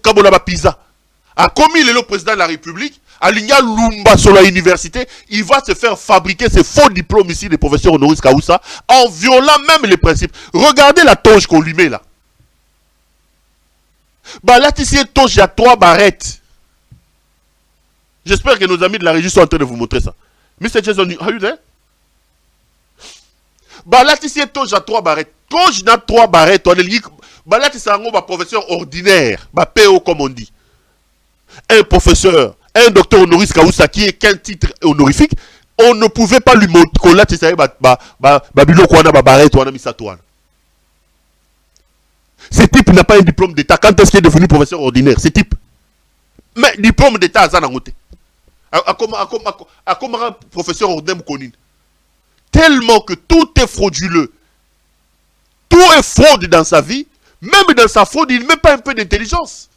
[SPEAKER 2] Kabola ba pizza. A commis le président de la République, Aligna Lumba sur la université, il va se faire fabriquer ces faux diplômes ici des professeurs honoris causa en violant même les principes. Regardez la toge qu'on lui met là. Bah là, ici, toge, il y a 3 barrettes. J'espère que nos amis de la régie sont en train de vous montrer ça. Mr. Jason, are you there? Bah là, ici, toge, il y a 3 barrettes. Toge, il y a 3 barrettes. Bah là, c'est un professeur ordinaire. Bah PO comme on dit. Un professeur, un docteur honoris causa qui est qu'un titre honorifique, on ne pouvait pas lui montrer là, tu sais, ce type n'a pas un diplôme d'état. Quand est-ce qu'il est devenu professeur ordinaire? Ce type. Mais diplôme d'état, ça n'a pas. Comment professeur ordinaire connu? Tellement que tout est frauduleux. Tout est fraude dans sa vie. Même dans sa fraude, il ne met pas un peu d'intelligence.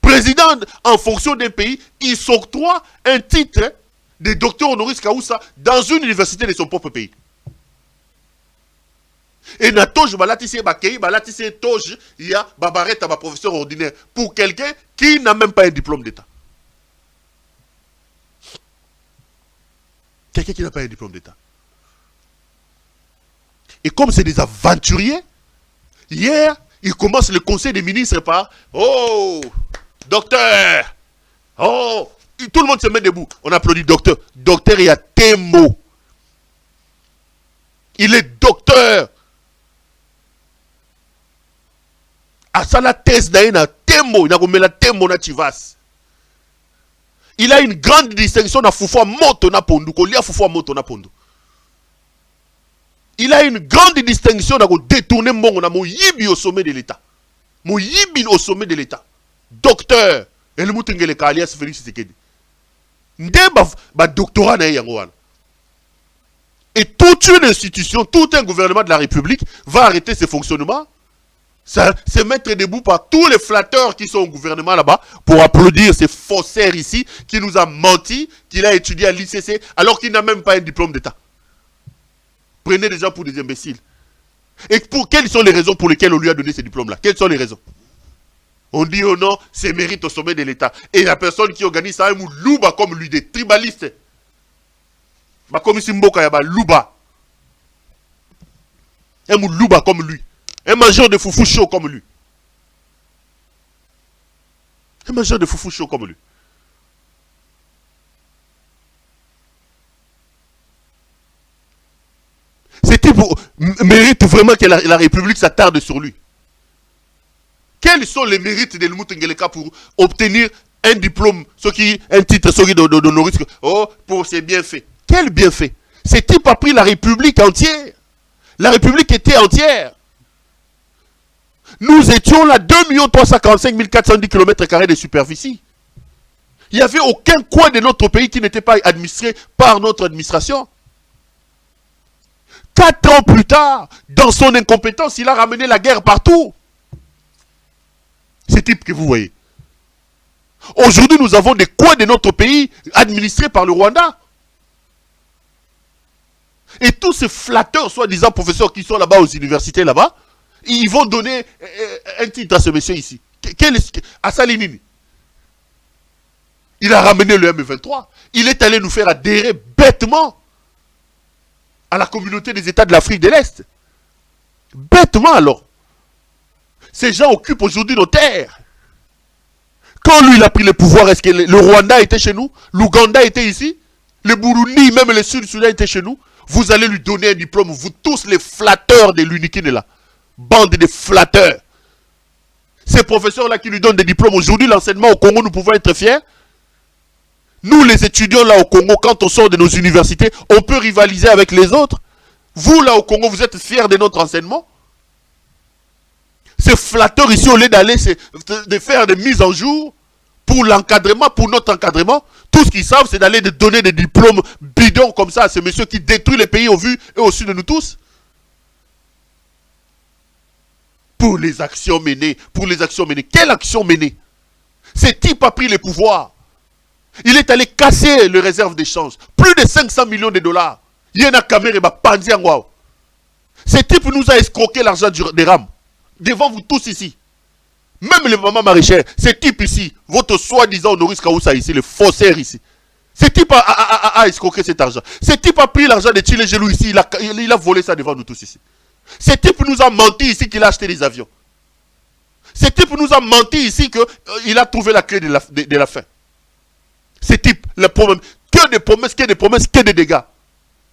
[SPEAKER 2] Président en fonction d'un pays, il s'octroie un titre de docteur honoris causa dans une université de son propre pays. Et na toge balatissé bakei, balatissé toge, il y a babarette à ma professeur ordinaire pour quelqu'un qui n'a même pas un diplôme d'état. Quelqu'un qui n'a pas un diplôme d'état. Et comme c'est des aventuriers, hier, il commence le conseil des ministres par oh, docteur, oh, tout le monde se met debout. On applaudit docteur. Docteur, il y a tes mots. Il est docteur. À ça la thèse d'ailleurs, Temo, il a une grande distinction na Fufua Moto na Pondu, il a une grande distinction na détourner mon na Moyibi au sommet de l'État. Moyibi au sommet de l'État. Docteur, et le Moutengele Kalias Félix Tshisekedi. Nde ba doctorat na yangoan. Et toute une institution, tout un gouvernement de la République va arrêter ses fonctionnements. Ça, se mettre debout par tous les flatteurs qui sont au gouvernement là-bas pour applaudir ces faussaires ici qui nous a menti, qu'il a étudié à l'ICC alors qu'il n'a même pas un diplôme d'État. Prenez des gens pour des imbéciles. Et quelles sont les raisons pour lesquelles on lui a donné ces diplômes-là? Quelles sont les raisons? On dit oh non, c'est mérite au sommet de l'État. Et la personne qui organise ça, un louba comme lui, des tribalistes. Comme Simboka Yaba, louba. Un louba comme lui. Un mangeur de foufou chaud comme lui. Un mangeur de foufou chaud comme lui. Ce type mérite vraiment que la République s'attarde sur lui. Quels sont les mérites de Lumoutengeleka pour obtenir un diplôme, un titre d'honoris causa? Oh, pour ses bienfaits. Quel bienfait? Ce type a pris la République entière. La République était entière. Nous étions là 2 345 410 km² de superficie. Il n'y avait aucun coin de notre pays qui n'était pas administré par notre administration. 4 ans plus tard, dans son incompétence, il a ramené la guerre partout. Ce type que vous voyez. Aujourd'hui, nous avons des coins de notre pays administrés par le Rwanda. Et tous ces flatteurs, soi-disant professeurs qui sont là-bas aux universités là-bas, ils vont donner un titre à ce monsieur ici. À Salinini. Il a ramené le M23. Il est allé nous faire adhérer bêtement à la communauté des États de l'Afrique de l'Est. Bêtement alors. Ces gens occupent aujourd'hui nos terres. Quand lui il a pris le pouvoir, est-ce que le Rwanda était chez nous? L'Ouganda était ici? Le Burundi, même le Sud-Soudan était chez nous? Vous allez lui donner un diplôme, vous tous les flatteurs de l'Unikine là. Bande de flatteurs. Ces professeurs-là qui lui donnent des diplômes, aujourd'hui l'enseignement au Congo, nous pouvons être fiers. Nous les étudiants là au Congo, quand on sort de nos universités, on peut rivaliser avec les autres. Vous là au Congo, vous êtes fiers de notre enseignement? Ces flatteurs ici, au lieu d'aller de faire des mises en jour pour l'encadrement, pour notre encadrement, tout ce qu'ils savent, c'est d'aller de donner des diplômes bidons comme ça à ces messieurs qui détruisent les pays au vu et au sud de nous tous. Pour les actions menées, Quelle action menée? Ce type a pris le pouvoir. Il est allé casser les réserves d'échange. Plus de 500 millions de dollars. Il y a une caméra et Panzi Angwao. Ce type nous a escroqué l'argent des rames. Devant vous tous ici. Même les mamans maraîchères. Ce type ici, votre soi-disant Honoris Causa ici, le faussaire ici. Ce type a escroqué cet argent. Ce type a pris l'argent de Chile Gelou ici. Il a volé ça devant nous tous ici. Ce type nous a menti ici qu'il a acheté des avions. Ce type nous a menti ici qu'il a trouvé la clé de la fin. Ce type, le problème, que des promesses, que des dégâts.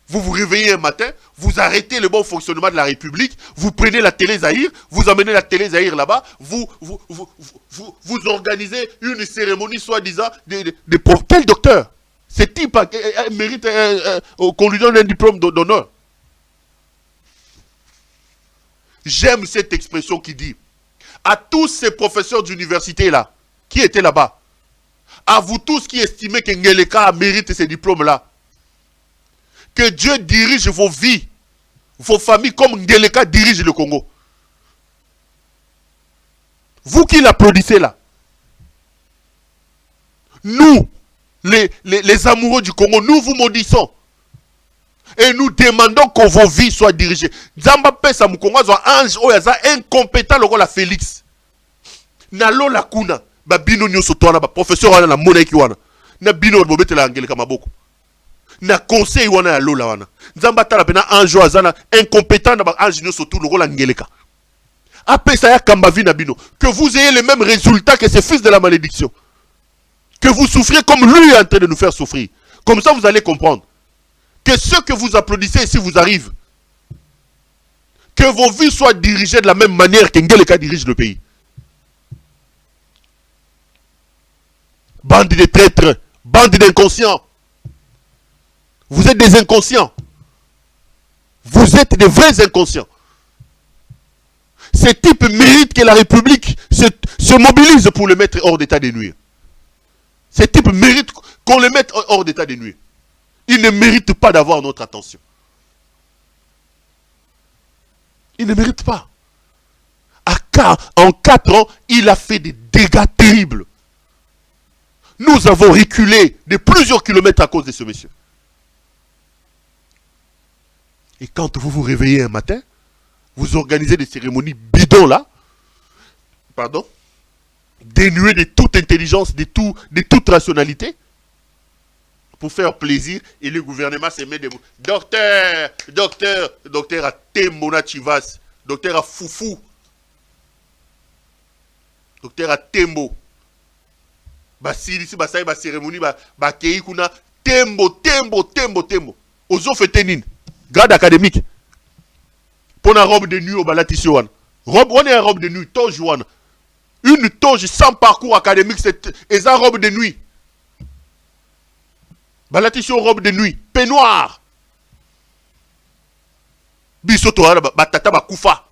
[SPEAKER 2] Vous vous réveillez un matin, vous arrêtez le bon fonctionnement de la République, vous prenez la télé Zahir, vous amenez la télé Zahir là-bas, vous organisez une cérémonie soi-disant de quel docteur? Ce type mérite qu'on lui donne un diplôme d'honneur. J'aime cette expression qui dit, à tous ces professeurs d'université là, qui étaient là-bas, à vous tous qui estimez que Ngeleka mérite ces diplômes-là, que Dieu dirige vos vies, vos familles comme Ngeleka dirige le Congo. Vous qui l'applaudissez là, nous, les amoureux du Congo, nous vous maudissons. Et nous demandons que vos vies soient dirigées. Zamba pesa mukongo zo ange oyaza incompétent loko la Félix. Nalo la kuna ba bino nyoso toana ba professeur wana na mona ki wana. Na bino bobetela Ngeleka maboko. Na conseil wana ya lola wana. Zamba tala pena ange oyaza incompétent na ba ange nyoso to loko la Ngeleka. Apesa ya kamba vi na bino que vous ayez les mêmes résultats que ces fils de la malédiction. Que vous souffriez comme lui est en train de nous faire souffrir. Comme ça vous allez comprendre que ceux que vous applaudissez ici vous arrivent. Que vos vies soient dirigées de la même manière que Ngeleka dirige le pays. Bande de traîtres, bande d'inconscients. Vous êtes des inconscients. Vous êtes des vrais inconscients. Ces types méritent que la République se mobilise pour le mettre hors d'état de nuire. Ces types méritent qu'on le mette hors d'état de nuire. Il ne mérite pas d'avoir notre attention. Il ne mérite pas. En 4 ans, il a fait des dégâts terribles. Nous avons reculé de plusieurs kilomètres à cause de ce monsieur. Et quand vous vous réveillez un matin, vous organisez des cérémonies bidons là, dénuées de toute intelligence, de toute rationalité, pour faire plaisir, et le gouvernement se met debout. Docteur à Tembona Chivas, docteur à Foufou, docteur à Tembo. Basili ici, basaï, ba cérémonie, ba kei kuna, Tembo. Ozo fetenin, grade académique. Pour la robe de nuit au balati wana. On est en robe de nuit, toge wana. Une toge sans parcours académique, c'est une robe de nuit. Balatission robe de nuit, peignoir. Bisoto batata bakufa.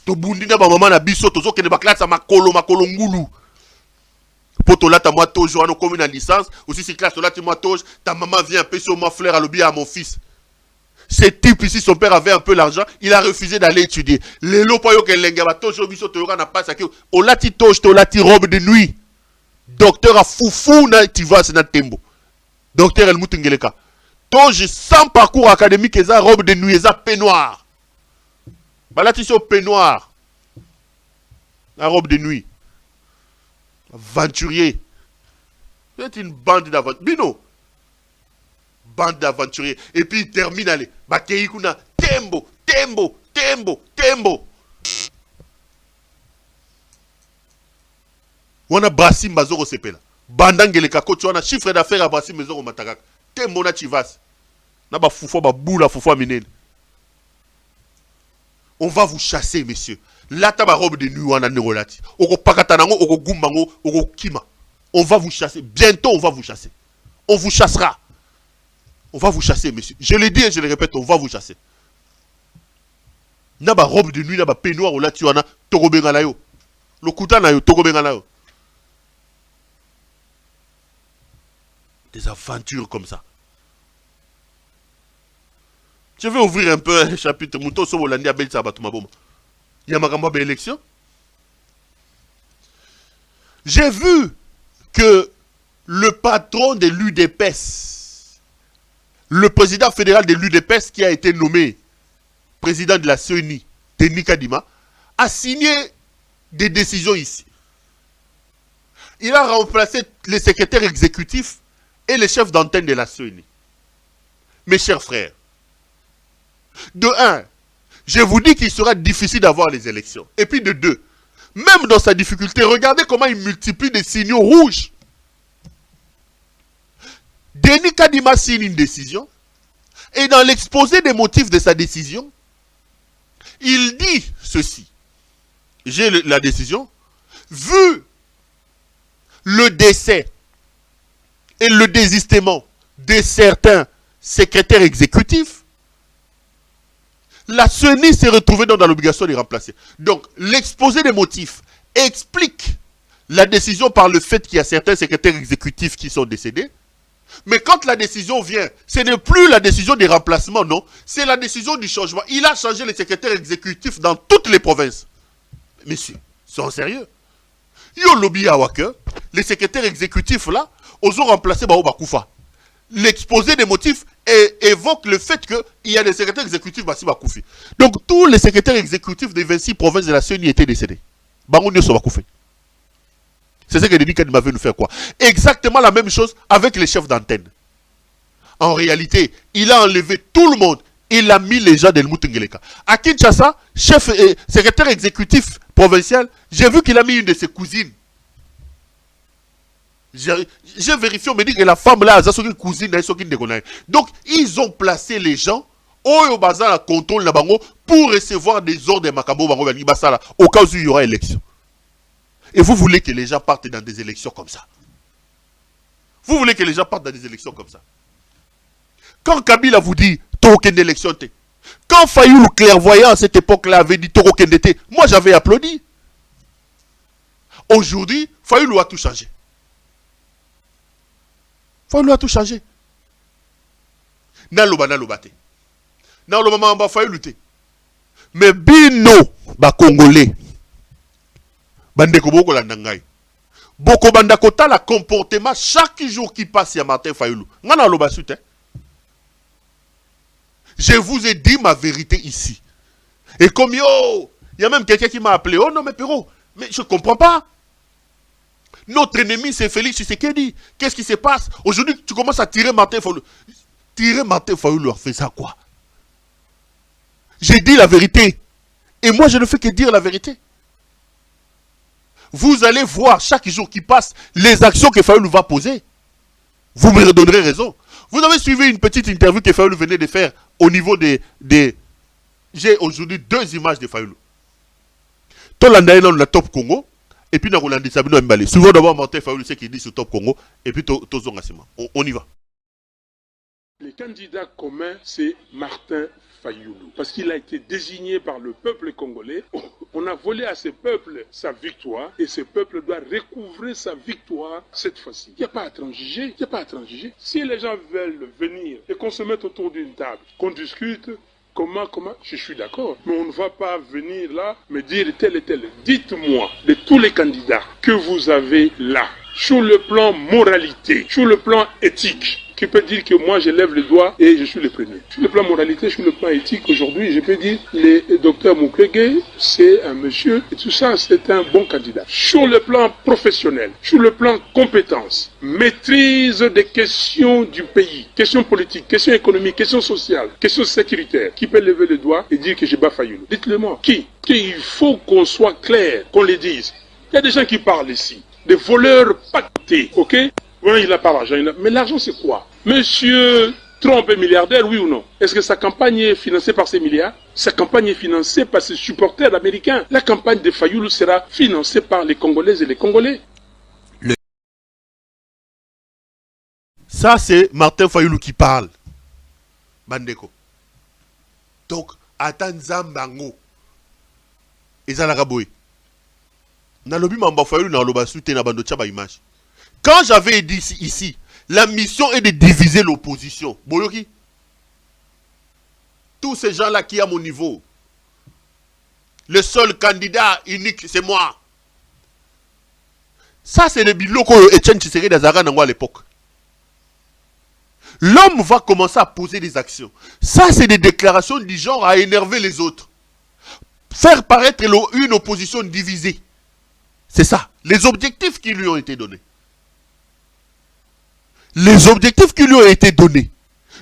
[SPEAKER 2] To bundina ba maman na bisoto zo kene baklasa makolo ngulu. Poto là ta moi toge wana comme une licence, aussi c'est classe là tu moi toge, ta maman vient payer sur ma fleur à l'objet à mon fils. Ce type ici, son père avait un peu l'argent, il a refusé d'aller étudier. Les lopayo que lenga ba toge bisoto na pas ça que olati toge to lati robe de nuit. Docteur a foufou na tivas na tembo. Docteur Helmut Ngeleka. Toge sans parcours académique, et robe de nuit, et peignoir. Balatisson peignoir. La robe de nuit. Aventurier. Vous êtes une bande d'aventuriers. Bino. Bande d'aventuriers. Et puis il termine, allez. Bakei kuna. Tembo, tembo, tembo, tembo. On a Brassim Bazoro Sepela. Bandangele kako, tu as un chiffre d'affaires à Brassim Bazoro Matakak. Tembo na chivas. Na ba foufou ba boula foufou minene. On va vous chasser, messieurs. Là, ta robe de nuit, on a neurolati. Oko pakatanango, oko gumbango, oko kima. On va vous chasser. Bientôt, on va vous chasser. On vous chassera. On va vous chasser, messieurs. Je le dis et je le répète, on va vous chasser. Naba robe de nuit, naba peignoir, là, tu en as, togobengalayo. Le koutanayo, togobengalayo. Des aventures comme ça. Je vais ouvrir un peu un chapitre. Mouton so Hollandais a bel sabatou maboma. Il y a ma élection. J'ai vu que le patron de l'UDPS, le président fédéral de l'UDPS qui a été nommé président de la CENI, Denis Kadima, a signé des décisions ici. Il a remplacé les secrétaires exécutifs et les chefs d'antenne de la CENI. Mes chers frères, de un, je vous dis qu'il sera difficile d'avoir les élections. Et puis de deux, même dans sa difficulté, regardez comment il multiplie des signaux rouges. Denis Kadima signe une décision. Et dans l'exposé des motifs de sa décision, il dit ceci. J'ai la décision. Vu le décès et le désistement de certains secrétaires exécutifs, la CENI s'est retrouvée dans l'obligation de remplacer. Donc, l'exposé des motifs explique la décision par le fait qu'il y a certains secrétaires exécutifs qui sont décédés. Mais quand la décision vient, ce n'est plus la décision des remplacements, non. C'est la décision du changement. Il a changé les secrétaires exécutifs dans toutes les provinces. Messieurs, sont sérieux. Yo lobby à Waka, les secrétaires exécutifs là, ils ont remplacé Baoba Koufa. L'exposé des motifs évoque le fait qu'il y a des secrétaires exécutifs Bassiba Koufi. Donc tous les secrétaires exécutifs des 26 provinces de la CENI étaient décédés. Bango Nyoso Bakoufi. C'est ce que Denis Kadima veut nous faire quoi. Exactement la même chose avec les chefs d'antenne. En réalité, il a enlevé tout le monde. Il a mis les gens de Moutengeleka. À Kinshasa, chef et secrétaire exécutif provincial, j'ai vu qu'il a mis une de ses cousines. J'ai vérifié, on me dit que la femme là, c'est une cousine, donc ils ont placé les gens au bazar contrôle la bango pour recevoir des ordres de Makambo bango au cas où il y aura élection. Et vous voulez que les gens partent dans des élections comme ça? Vous voulez que les gens partent dans des élections comme ça? Quand Kabila vous dit token d'élection, quand Fayoulou clairvoyant à cette époque-là avait dit token d'été, moi j'avais applaudi. Aujourd'hui, Fayoulou a tout changé. Fayoulou a tout changé. Naloba nalobate. Naloba mamba Fayoulou te. Mais bino ba Congolais. Bandeko boko la nangai. Boko bandakota la comportement chaque jour qui passe ya Martin Fayoulou. Ngana loba sute. Je vous ai dit ma vérité ici. Et comme yo, il y a même quelqu'un qui m'a appelé. Oh non mais Péro, mais je ne comprends pas. Notre ennemi c'est Félix Tshisekedi. Qu'est-ce qui se passe? Aujourd'hui tu commences à tirer Martin Fayoulou. Tirer Martin Fayoulou leur fait ça quoi? J'ai dit la vérité. Et moi je ne fais que dire la vérité. Vous allez voir chaque jour qui passe les actions que Fayoulou va poser. Vous me redonnerez raison. Vous avez suivi une petite interview que Fayoulou venait de faire au niveau des... J'ai aujourd'hui 2 images de Fayoulou. Tolanda est dans le Top Congo. Et puis, dans le Sabino Mbale. Souvent d'abord, Martin Fayoulou, c'est qu'il dit sur Top Congo. Et puis, Tozon Assima. On y va.
[SPEAKER 3] Le candidat commun, c'est Martin Fayoulou. Parce qu'il a été désigné par le peuple congolais. On a volé à ce peuple sa victoire. Et ce peuple doit recouvrer sa victoire cette fois-ci. Il n'y a pas à transiger. Il n'y a pas à transiger. Si les gens veulent venir et qu'on se mette autour d'une table, qu'on discute, comment, je suis d'accord. Mais on ne va pas venir là me dire tel et tel. Dites-moi de tous les candidats que vous avez là, sur le plan moralité, sur le plan éthique, qui peut dire que moi je lève le doigt et je suis le premier. Sur le plan moralité, sur le plan éthique, aujourd'hui, je peux dire le docteur Mukwege, c'est un monsieur, et tout ça, c'est un bon candidat. Sur le plan professionnel, sur le plan compétence, maîtrise des questions du pays, questions politiques, questions économiques, questions sociales, questions sécuritaires, qui peut lever le doigt et dire que je bats Fayoulou? Dites-le moi. Qui? Il faut qu'on soit clair, qu'on le dise. Il y a des gens qui parlent ici, des voleurs pactés, ok? Oui, il n'a pas l'argent, mais l'argent c'est quoi? Monsieur Trump est milliardaire, oui ou non? Est-ce que sa campagne est financée par ses milliards? Sa campagne est financée par ses supporters américains. La campagne de Fayoulou sera financée par les Congolaises et les Congolais.
[SPEAKER 2] Ça, c'est Martin Fayoulou qui parle. Bandeko. Donc, Atan Zambango. Ezalaka boy. Nalobi Mamba Fayoulou na loba soute na bando tchaba image. Quand j'avais dit ici, la mission est de diviser l'opposition. Boyoki. Tous ces gens-là qui à mon niveau. Le seul candidat unique, c'est moi. Ça, c'est le biloko Etienne Tshisekedi Azara Nango à l'époque. L'homme va commencer à poser des actions. Ça, c'est des déclarations du genre à énerver les autres. Faire paraître une opposition divisée. C'est ça. Les objectifs qui lui ont été donnés. Les objectifs qui lui ont été donnés.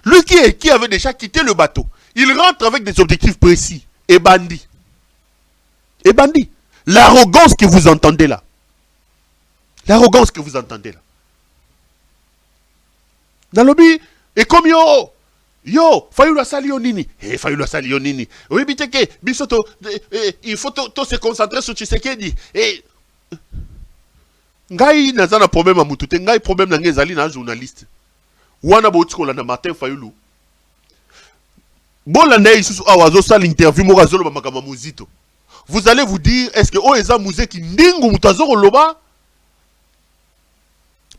[SPEAKER 2] Lui qui avait déjà quitté le bateau, il rentre avec des objectifs précis. Et bandit. Et bandit. L'arrogance que vous entendez là. L'arrogance que vous entendez là. Dans le but, et comme yo, Fayoulou Salio Nini. Fayoulou Salio Nini. Oui, biteke, bisoto, il faut se concentrer sur Tshisekedi. Et ngai nazana problème à mutute, ngai problème na ngezali na journaliste. Wana botiko la na Martin Fayoulou. Bon l'année isusu awazo sa l'interview mo razolo ba makama muzito. Vous allez vous dire, est-ce que Oeza Mouze qui ndingu mutazoro loba?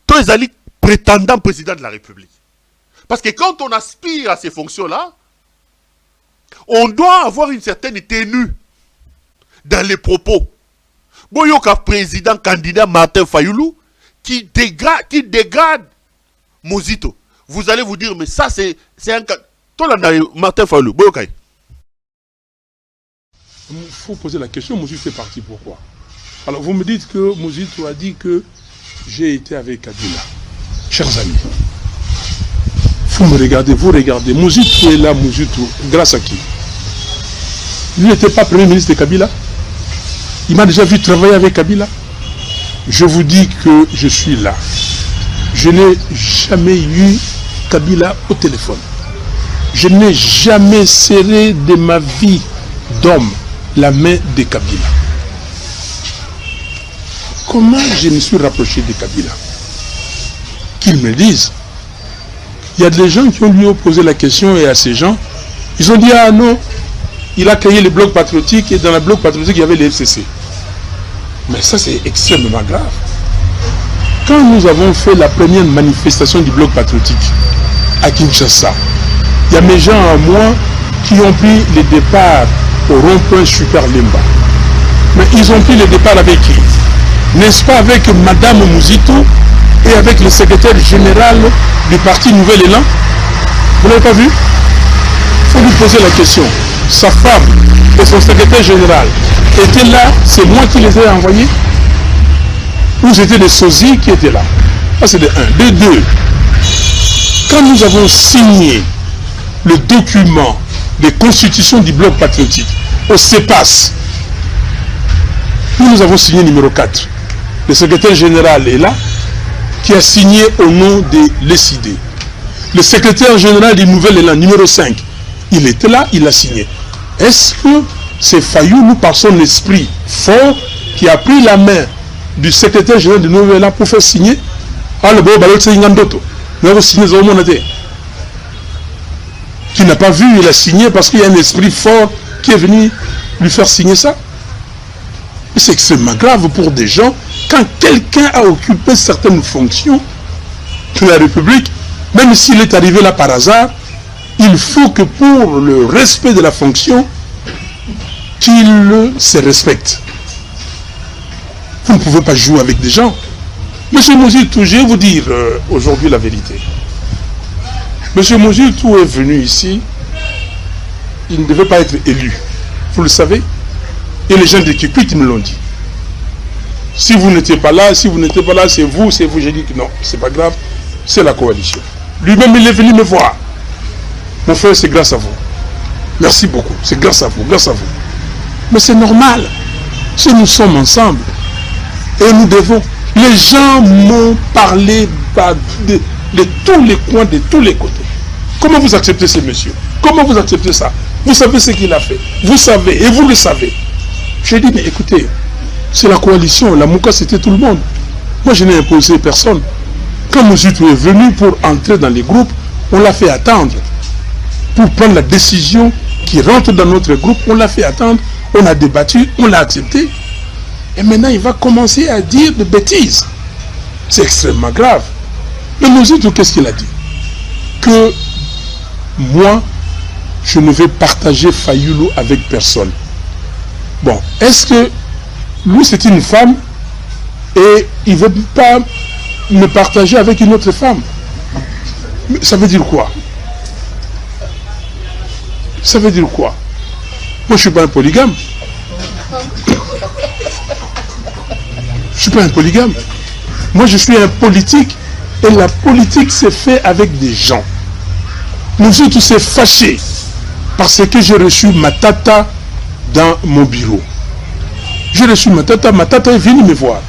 [SPEAKER 2] To ezali prétendant président de la République. Parce que quand on aspire à ces fonctions-là, on doit avoir une certaine tenue dans les propos. Boyoka président candidat Martin Fayoulou qui dégrade Mozito. Vous allez vous dire, mais ça c'est un Martin Fayoulou. Boyoka.
[SPEAKER 3] Il faut poser la question, Mozito fait partie pourquoi? Alors vous me dites que Mozito a dit que j'ai été avec Kabila. Chers amis, vous me regardez, vous regardez. Mozito est là, Mozito, grâce à qui? Il n'était pas premier ministre de Kabila. Il m'a déjà vu travailler avec Kabila. Je vous dis que je suis là. Je n'ai jamais eu Kabila au téléphone. Je n'ai jamais serré de ma vie d'homme la main de Kabila. Comment je me suis rapproché de Kabila? Qu'ils me disent. Il y a des gens qui ont lui posé la question et à ces gens, ils ont dit ah non, il a créé le bloc patriotique et dans le bloc patriotique il y avait les FCC. Mais ça c'est extrêmement grave. Quand nous avons fait la première manifestation du bloc patriotique à Kinshasa, il y a mes gens à moi qui ont pris le départ au rond-point Super Lemba. Mais ils ont pris le départ avec qui? N'est-ce pas avec Madame Muzito et avec le secrétaire général du parti Nouvel Élan? Vous n'avez pas vu? Il faut lui poser la question. Sa femme et son secrétaire général étaient là, c'est moi qui les ai envoyés? Ou c'était des sosies qui étaient là? Ça c'est de 1. De 2. Quand nous avons signé le document de constitution du bloc patriotique au CEPAS, nous avons signé numéro 4. Le secrétaire général est là, qui a signé au nom de l'ESID. Le secrétaire général du Nouvel Élan, numéro 5, il était là, il a signé. Est-ce que c'est Fayoulou, par son esprit fort, qui a pris la main du secrétaire général du Nouvel Élan pour faire signer? Qui n'a pas vu, il a signé parce qu'il y a un esprit fort qui est venu lui faire signer ça. C'est extrêmement grave pour des gens. Quand quelqu'un a occupé certaines fonctions de la République, même s'il est arrivé là par hasard, il faut que pour le respect de la fonction, qu'il se respecte. Vous ne pouvez pas jouer avec des gens. Monsieur Mozito, je vais vous dire aujourd'hui la vérité. M. Mouzoutou est venu ici, il ne devait pas être élu. Vous le savez. Et les gens de Kikwit me l'ont dit. Si vous n'étiez pas là, c'est vous, J'ai dit que non, c'est pas grave, c'est la coalition. Lui-même, il est venu me voir. Mon frère, c'est grâce à vous. Merci beaucoup, c'est grâce à vous. Mais c'est normal. Si nous sommes ensemble, et nous devons. Les gens m'ont parlé de tous les coins, de tous les côtés. Comment vous acceptez ce monsieur? Comment vous acceptez ça? Vous savez ce qu'il a fait. Vous savez, et vous le savez. J'ai dit, mais écoutez, c'est la coalition. La Mouka, c'était tout le monde. Moi, je n'ai imposé personne. Quand Mouzoutou est venu pour entrer dans les groupes, on l'a fait attendre. Pour prendre la décision qui rentre dans notre groupe, on l'a fait attendre. On a débattu, on l'a accepté. Et maintenant, il va commencer à dire des bêtises. C'est extrêmement grave. Mais Mouzoutou, qu'est-ce qu'il a dit? Que moi, je ne vais partager Fayoulou avec personne. Bon, est-ce que lui, c'est une femme et il ne veut pas me partager avec une autre femme? Ça veut dire quoi? Ça veut dire quoi? Moi, je ne suis pas un polygame. Je ne suis pas un polygame. Moi, je suis un politique et la politique se fait avec des gens. Nous tous s'est fâchés parce que j'ai reçu ma tata dans mon bureau. J'ai reçu ma tata est venue me voir.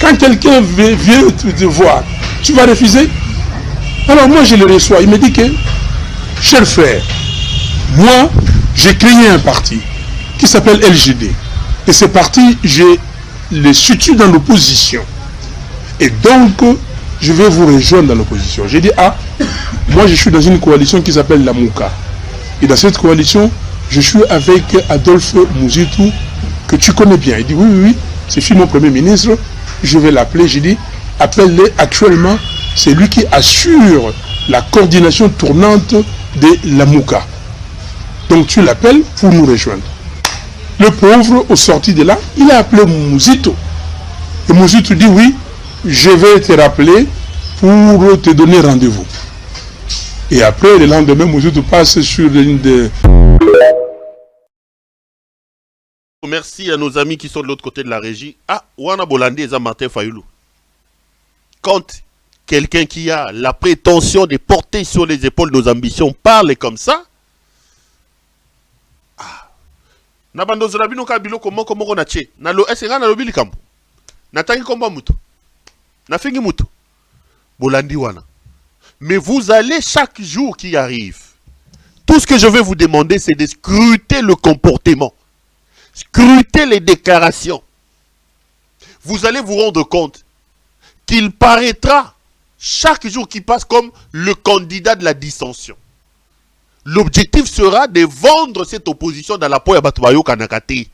[SPEAKER 3] Quand quelqu'un vient te voir, tu vas refuser? Alors moi, je le reçois. Il me dit que, cher frère, moi, j'ai créé un parti qui s'appelle LGD. Et ce parti, je le situe dans l'opposition. Et donc, je vais vous rejoindre dans l'opposition. J'ai dit, ah, moi je suis dans une coalition qui s'appelle la Mouka. Et dans cette coalition, je suis avec Adolphe Mouzoutou, que tu connais bien. Il dit, oui, c'est mon premier ministre. Je vais l'appeler. J'ai dit, appelle-le. Actuellement, c'est lui qui assure la coordination tournante de la Mouka. Donc tu l'appelles pour nous rejoindre. Le pauvre, au sorti de là, il a appelé Mouzoutou. Et Mouzoutou dit, oui, je vais te rappeler pour te donner rendez-vous. Et après, le lendemain, Mouzoutou passe sur une de...
[SPEAKER 2] Merci à nos amis qui sont de l'autre côté de la régie. Ah, Wana Bolandi et Martin Fayoulou. Quand quelqu'un qui a la prétention de porter sur les épaules nos ambitions parle comme ça, Nabandozo na bino ka biloko moko moko na tche. Na lo esenga na lobi likambo. Na tangi komba muto. Na fingi muto. Bolandi wana. Mais vous allez chaque jour qui arrive. Tout ce que je vais vous demander, c'est de scruter le comportement. Scruter les déclarations. Vous allez vous rendre compte qu'il paraîtra chaque jour qui passe comme le candidat de la dissension. L'objectif sera de vendre cette opposition dans la poya batubayo kanakate.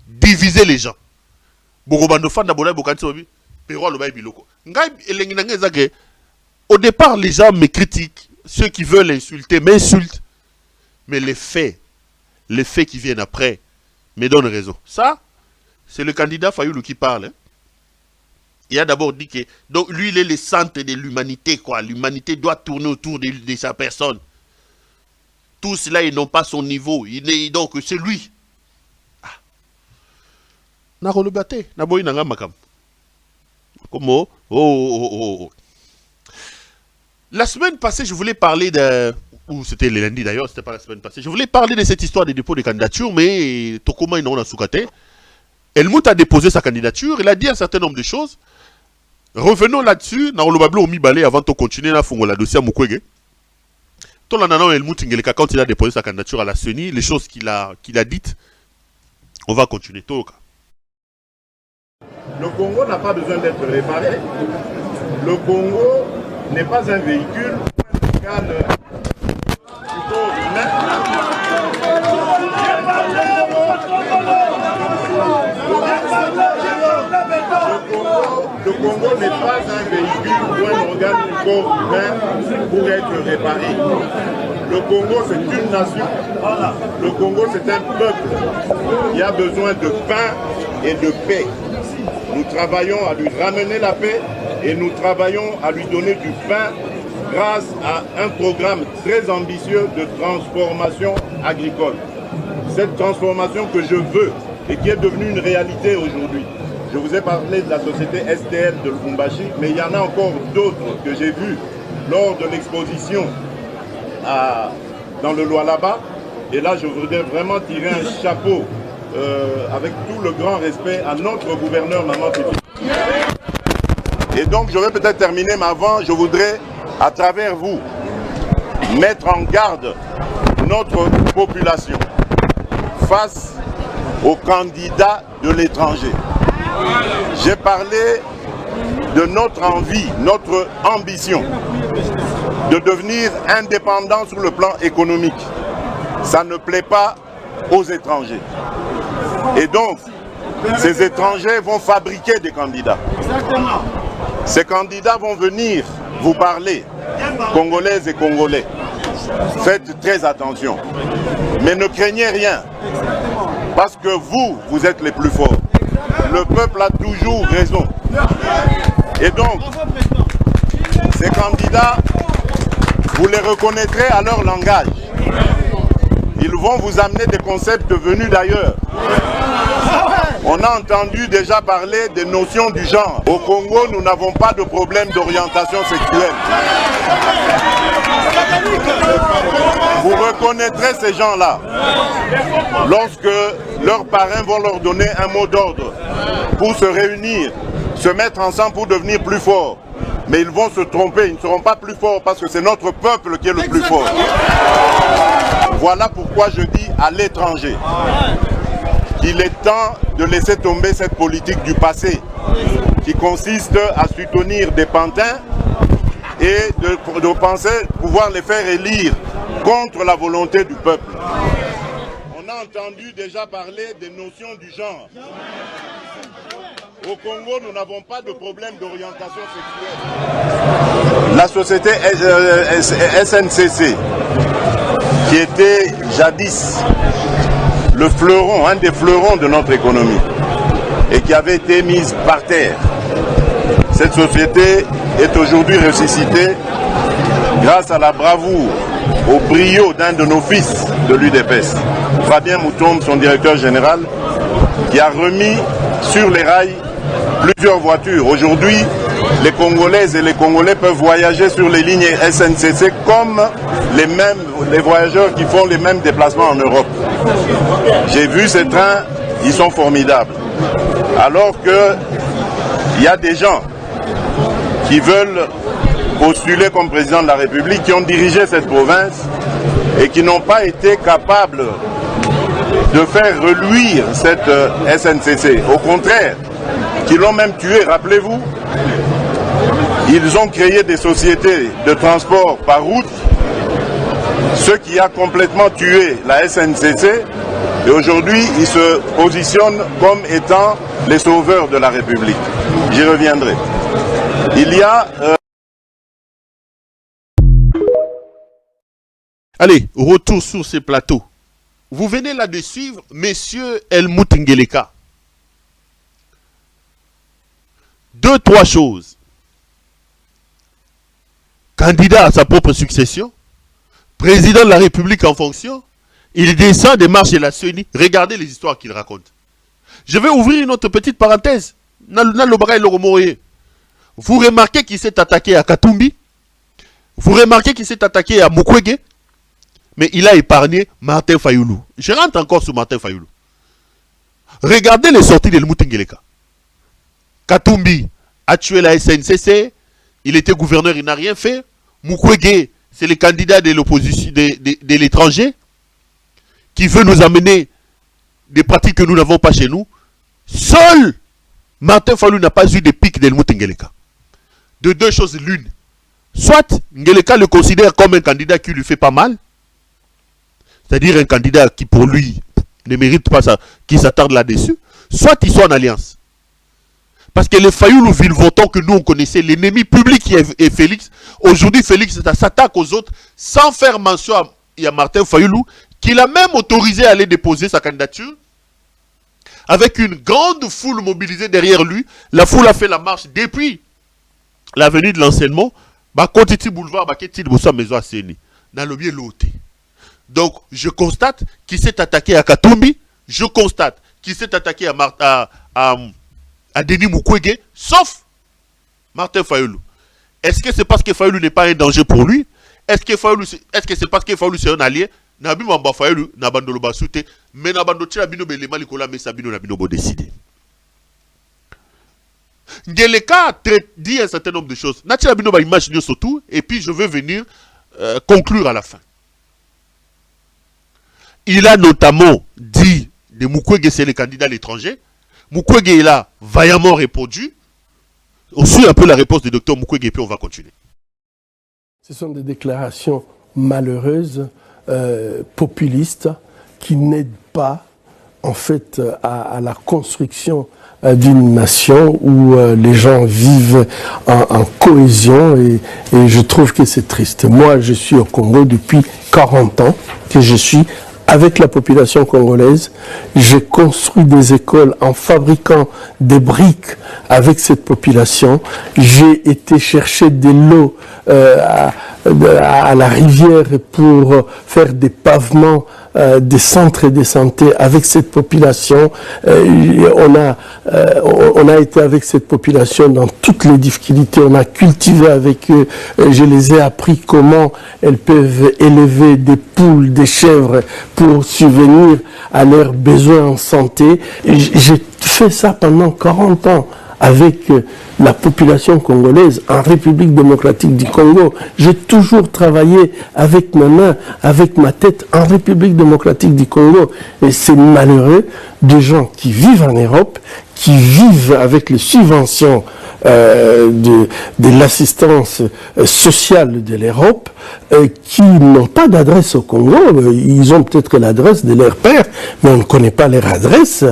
[SPEAKER 2] Diviser les gens. Au départ, les gens me critiquent. Ceux qui veulent insulter m'insultent. Mais les faits qui viennent après me donnent raison. Ça, c'est le candidat Fayoulou qui parle. Hein. Il a d'abord dit que donc, lui, il est le centre de l'humanité. L'humanité doit tourner autour de sa personne. Tous cela, ils n'ont pas son niveau. Donc, c'est lui. La semaine passée, je voulais parler de... Ou c'était le lundi d'ailleurs, c'était pas la semaine passée. Je voulais parler de cette histoire de dépôt de candidature, mais Tokoma Ino Soukate. Helmut a déposé sa candidature, il a dit un certain nombre de choses. Revenons là-dessus. Avant de continuer, la dossier à Mukwege. Quand il a déposé sa candidature à la CENI, les choses qu'il a dites, on va continuer.
[SPEAKER 4] Le Congo n'a pas besoin d'être réparé. Le Congo n'est pas un véhicule plutôt humain. Le Congo n'est pas un véhicule ou un organe du corps humain pour être réparé. Le Congo, c'est une nation. Le Congo, c'est un peuple. Il y a besoin de pain et de paix. Nous travaillons à lui ramener la paix et nous travaillons à lui donner du pain grâce à un programme très ambitieux de transformation agricole. Cette transformation que je veux et qui est devenue une réalité aujourd'hui. Je vous ai parlé de la société STL de Lubumbashi, mais il y en a encore d'autres que j'ai vues lors de l'exposition dans le Lualaba. Et là, je voudrais vraiment tirer un chapeau avec tout le grand respect à notre gouverneur Maman Petit. Et donc, je vais peut-être terminer, mais avant, je voudrais, à travers vous, mettre en garde notre population face aux candidats de l'étranger. J'ai parlé de notre envie, notre ambition de devenir indépendant sur le plan économique. Ça ne plaît pas aux étrangers. Et donc, ces étrangers vont fabriquer des candidats. Ces candidats vont venir vous parler, Congolaises et Congolais. Faites très attention. Mais ne craignez rien. Parce que vous êtes les plus forts. Le peuple a toujours raison. Et donc, ces candidats, vous les reconnaîtrez à leur langage. Ils vont vous amener des concepts venus d'ailleurs. On a entendu déjà parler des notions du genre. Au Congo, nous n'avons pas de problème d'orientation sexuelle. Vous reconnaîtrez ces gens-là lorsque leurs parrains vont leur donner un mot d'ordre pour se réunir, se mettre ensemble pour devenir plus forts. Mais ils vont se tromper, ils ne seront pas plus forts parce que c'est notre peuple qui est le plus fort. Voilà pourquoi je dis à l'étranger qu'il est temps de laisser tomber cette politique du passé qui consiste à soutenir des pantins et de penser pouvoir les faire élire contre la volonté du peuple. On a entendu déjà parler des notions du genre. Au Congo, nous n'avons pas de problème d'orientation sexuelle. La société SNCC, qui était jadis le fleuron, un des fleurons de notre économie, et qui avait été mise par terre, cette société est aujourd'hui ressuscitée grâce à la bravoure, au brio d'un de nos fils de l'UDPS, Fabien Moutombe, son directeur général, qui a remis sur les rails plusieurs voitures. Aujourd'hui, les Congolaises et les Congolais peuvent voyager sur les lignes SNCC comme les voyageurs qui font les mêmes déplacements en Europe. J'ai vu ces trains, ils sont formidables. Alors qu'il y a des gens qui veulent postuler comme président de la République, qui ont dirigé cette province et qui n'ont pas été capables de faire reluire cette SNCC. Au contraire, qui l'ont même tué, rappelez-vous, ils ont créé des sociétés de transport par route, ce qui a complètement tué la SNCC, et aujourd'hui ils se positionnent comme étant les sauveurs de la République. J'y reviendrai. Il y a...
[SPEAKER 2] Allez, retour sur ces plateaux. Vous venez là de suivre Monsieur Helmut Ngeleka. 2-3 choses. Candidat à sa propre succession, président de la République en fonction, il descend des marches de la CENI. Regardez les histoires qu'il raconte. Je vais ouvrir une autre petite parenthèse. Vous remarquez qu'il s'est attaqué à Katumbi. Vous remarquez qu'il s'est attaqué à Mukwege. Mais il a épargné Martin Fayulu. Je rentre encore sur Martin Fayulu. Regardez les sorties de Helmut Ngeleka. Katumbi a tué la SNCC. Il était gouverneur, il n'a rien fait. Mukwege, c'est le candidat de l'opposition de l'étranger qui veut nous amener des pratiques que nous n'avons pas chez nous. Seul Martin Fayulu n'a pas eu de pic d'Helmut Ngeleka. De deux choses l'une. Soit Ngeleka le considère comme un candidat qui lui fait pas mal, c'est-à-dire un candidat qui pour lui ne mérite pas ça, qui s'attarde là-dessus, soit ils sont en alliance. Parce que les Fayulu Villevotons que nous on connaissait, l'ennemi public qui est Félix, aujourd'hui Félix s'attaque aux autres sans faire mention à Martin Fayulu, qu'il a même autorisé à aller déposer sa candidature, avec une grande foule mobilisée derrière lui. La foule a fait la marche depuis l'avenue de l'Enseignement Bah, Kotiti Boulevard, bah, qu'est-il de maison à Séni? Dans le bien l'autre. Donc, je constate qu'il s'est attaqué à Katumbi. Je constate qu'il s'est attaqué à Denis Mukwege, sauf Martin Fayulu. Est-ce que c'est parce que Fayulu n'est pas un danger pour lui? Est-ce que c'est parce que Fayulu c'est un allié? Nabi Mamba Fayulu, Nabandolo Basute, mais Nabando Tchabino Belema Likola, mais Sabino Nabino Bo décidé. Ngeleka dit un certain nombre de choses. Natchabino va imaginer surtout, et puis je vais venir conclure à la fin. Il a notamment dit de Mukwege c'est le candidat à l'étranger. Mukwege il a vaillamment répondu. On suit un peu la réponse du docteur Mukwege et puis on va continuer.
[SPEAKER 1] Ce sont des déclarations malheureuses, populistes, qui n'aident pas en fait à la construction d'une nation où les gens vivent en cohésion et je trouve que c'est triste. Moi, je suis au Congo depuis 40 ans, que je suis avec la population congolaise. J'ai construit des écoles en fabriquant des briques avec cette population. J'ai été chercher de l'eau à la rivière pour faire des pavements, des centres de santé avec cette population. On a été avec cette population dans toutes les difficultés. On a cultivé avec eux. Je les ai appris comment elles peuvent élever des poules, des chèvres pour subvenir à leurs besoins en santé. J'ai fait ça pendant 40 ans avec la population congolaise en République démocratique du Congo. J'ai toujours travaillé avec mes mains, avec ma tête en République démocratique du Congo. Et c'est malheureux de gens qui vivent en Europe, qui vivent avec les subventions de l'assistance sociale de l'Europe, qui n'ont pas d'adresse au Congo. Ils ont peut-être l'adresse de leur père, mais on ne connaît pas leur adresse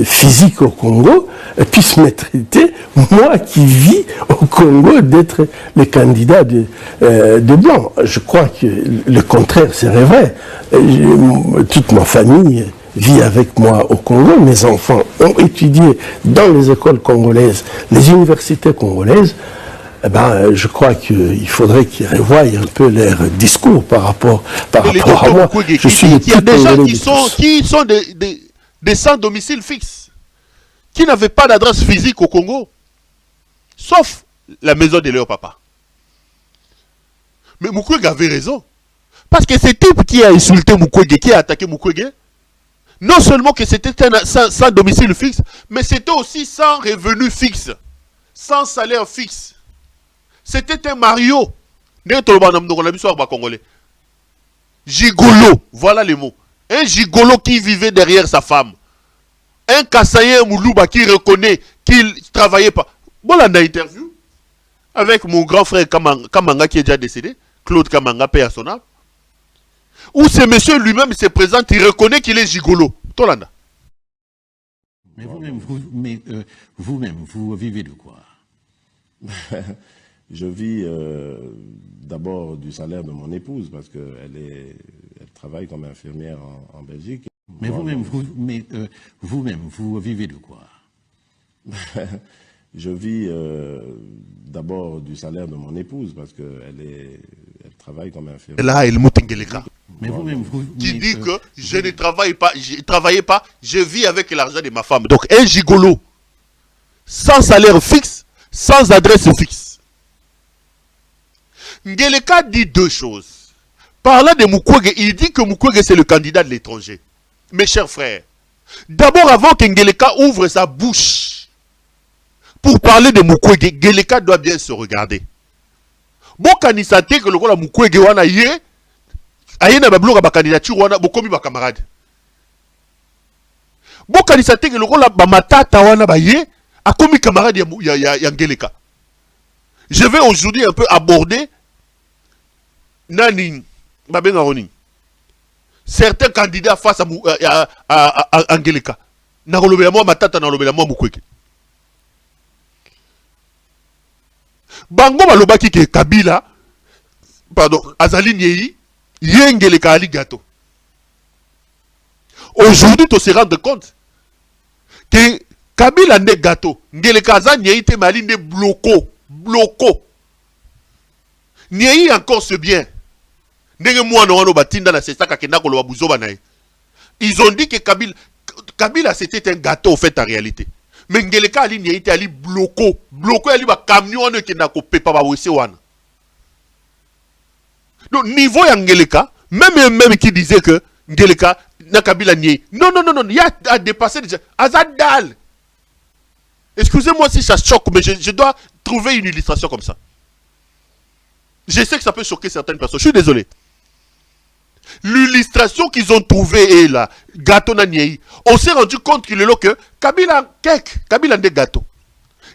[SPEAKER 1] physique au Congo, puissent me traiter, moi qui vis au Congo, d'être le candidat de blanc. Je crois que le contraire serait vrai. Toute ma famille vit avec moi au Congo. Mes enfants ont étudié dans les écoles congolaises, les universités congolaises. Eh ben, je crois qu'il faudrait qu'ils revoient un peu leur discours par rapport à moi. Je suis
[SPEAKER 2] il y a des gens qui sont des sans domicile fixe, qui n'avaient pas d'adresse physique au Congo, sauf la maison de leur papa. Mais Mukwege avait raison. Parce que c'est type qui a insulté Mukwege, qui a attaqué Mukwege, non seulement que c'était sans domicile fixe, mais c'était aussi sans revenu fixe, sans salaire fixe. C'était un Mario. Gigolo, voilà les mots. Un gigolo qui vivait derrière sa femme. Un Kassaye Moulouba qui reconnaît qu'il ne travaillait pas. Voilà une interview avec mon grand frère Kamanga qui est déjà décédé, Claude Kamanga, paix à son âme, où ce monsieur lui-même se présente, il reconnaît qu'il est gigolo. Tolanda.
[SPEAKER 5] Mais vous-même, vous vivez de quoi?
[SPEAKER 6] Je vis d'abord du salaire de mon épouse parce qu'elle travaille comme infirmière en Belgique.
[SPEAKER 5] Mais vous-même, vous vivez de quoi?
[SPEAKER 6] Je vis d'abord du salaire de mon épouse parce qu'elle travaille comme infirmière.
[SPEAKER 2] Là, il Moutingeleka.
[SPEAKER 5] Mais vous-même,
[SPEAKER 2] qui dit que je ne travaille pas, je ne travaillais pas, je vis avec l'argent de ma femme. Donc un gigolo, sans salaire fixe, sans adresse fixe. Ngeleka dit deux choses. Parlant de Mukwege, il dit que Mukwege c'est le candidat de l'étranger. Mes chers frères, d'abord avant que Ngeleka ouvre sa bouche pour parler de Mukwege, Ngeleka doit bien se regarder. Bon kanisate que le rôle de Mukwege wana yé, aye na bablo ba candidature wana bokomi ba camarade. Bon kanisate que le rôle ba matata wana ba yé, akomi camarade ya Ngeleka. Je vais aujourd'hui un peu aborder Nani Babenga Roni. Certains candidats face à Ngeleka. Na rolobela moi matata na rolobela moi Mukwege. Bango balobaki ke Kabila, pardon, Azali Nyei, Ngeleka ali gâteau. Aujourd'hui, tu se rends compte que Kabila n'est gâteau. Ngeleka Azali Nyei te mali ne bloco. Niei encore ce bien. Ndenge mwana wana batinda na sesta kakenda ko lo babuzoba na ye. Ils ont dit que Kabila c'était un gâteau au fait en réalité. Mais Ngeleka ali Niei te ali bloco ali ba camion wana kenda ko pepa ba wese wana. Donc niveau ya Ngeleka, même qui disait que Ngeleka na Kabila Niei. Non, il y a dépassé déjà. Azadal. Excusez-moi si ça choque, mais je dois trouver une illustration comme ça. Je sais que ça peut choquer certaines personnes. Je suis désolé. L'illustration qu'ils ont trouvée est là. Gâteau Niei. On s'est rendu compte qu'il est là que Kabila kek, Kabila des gâteaux.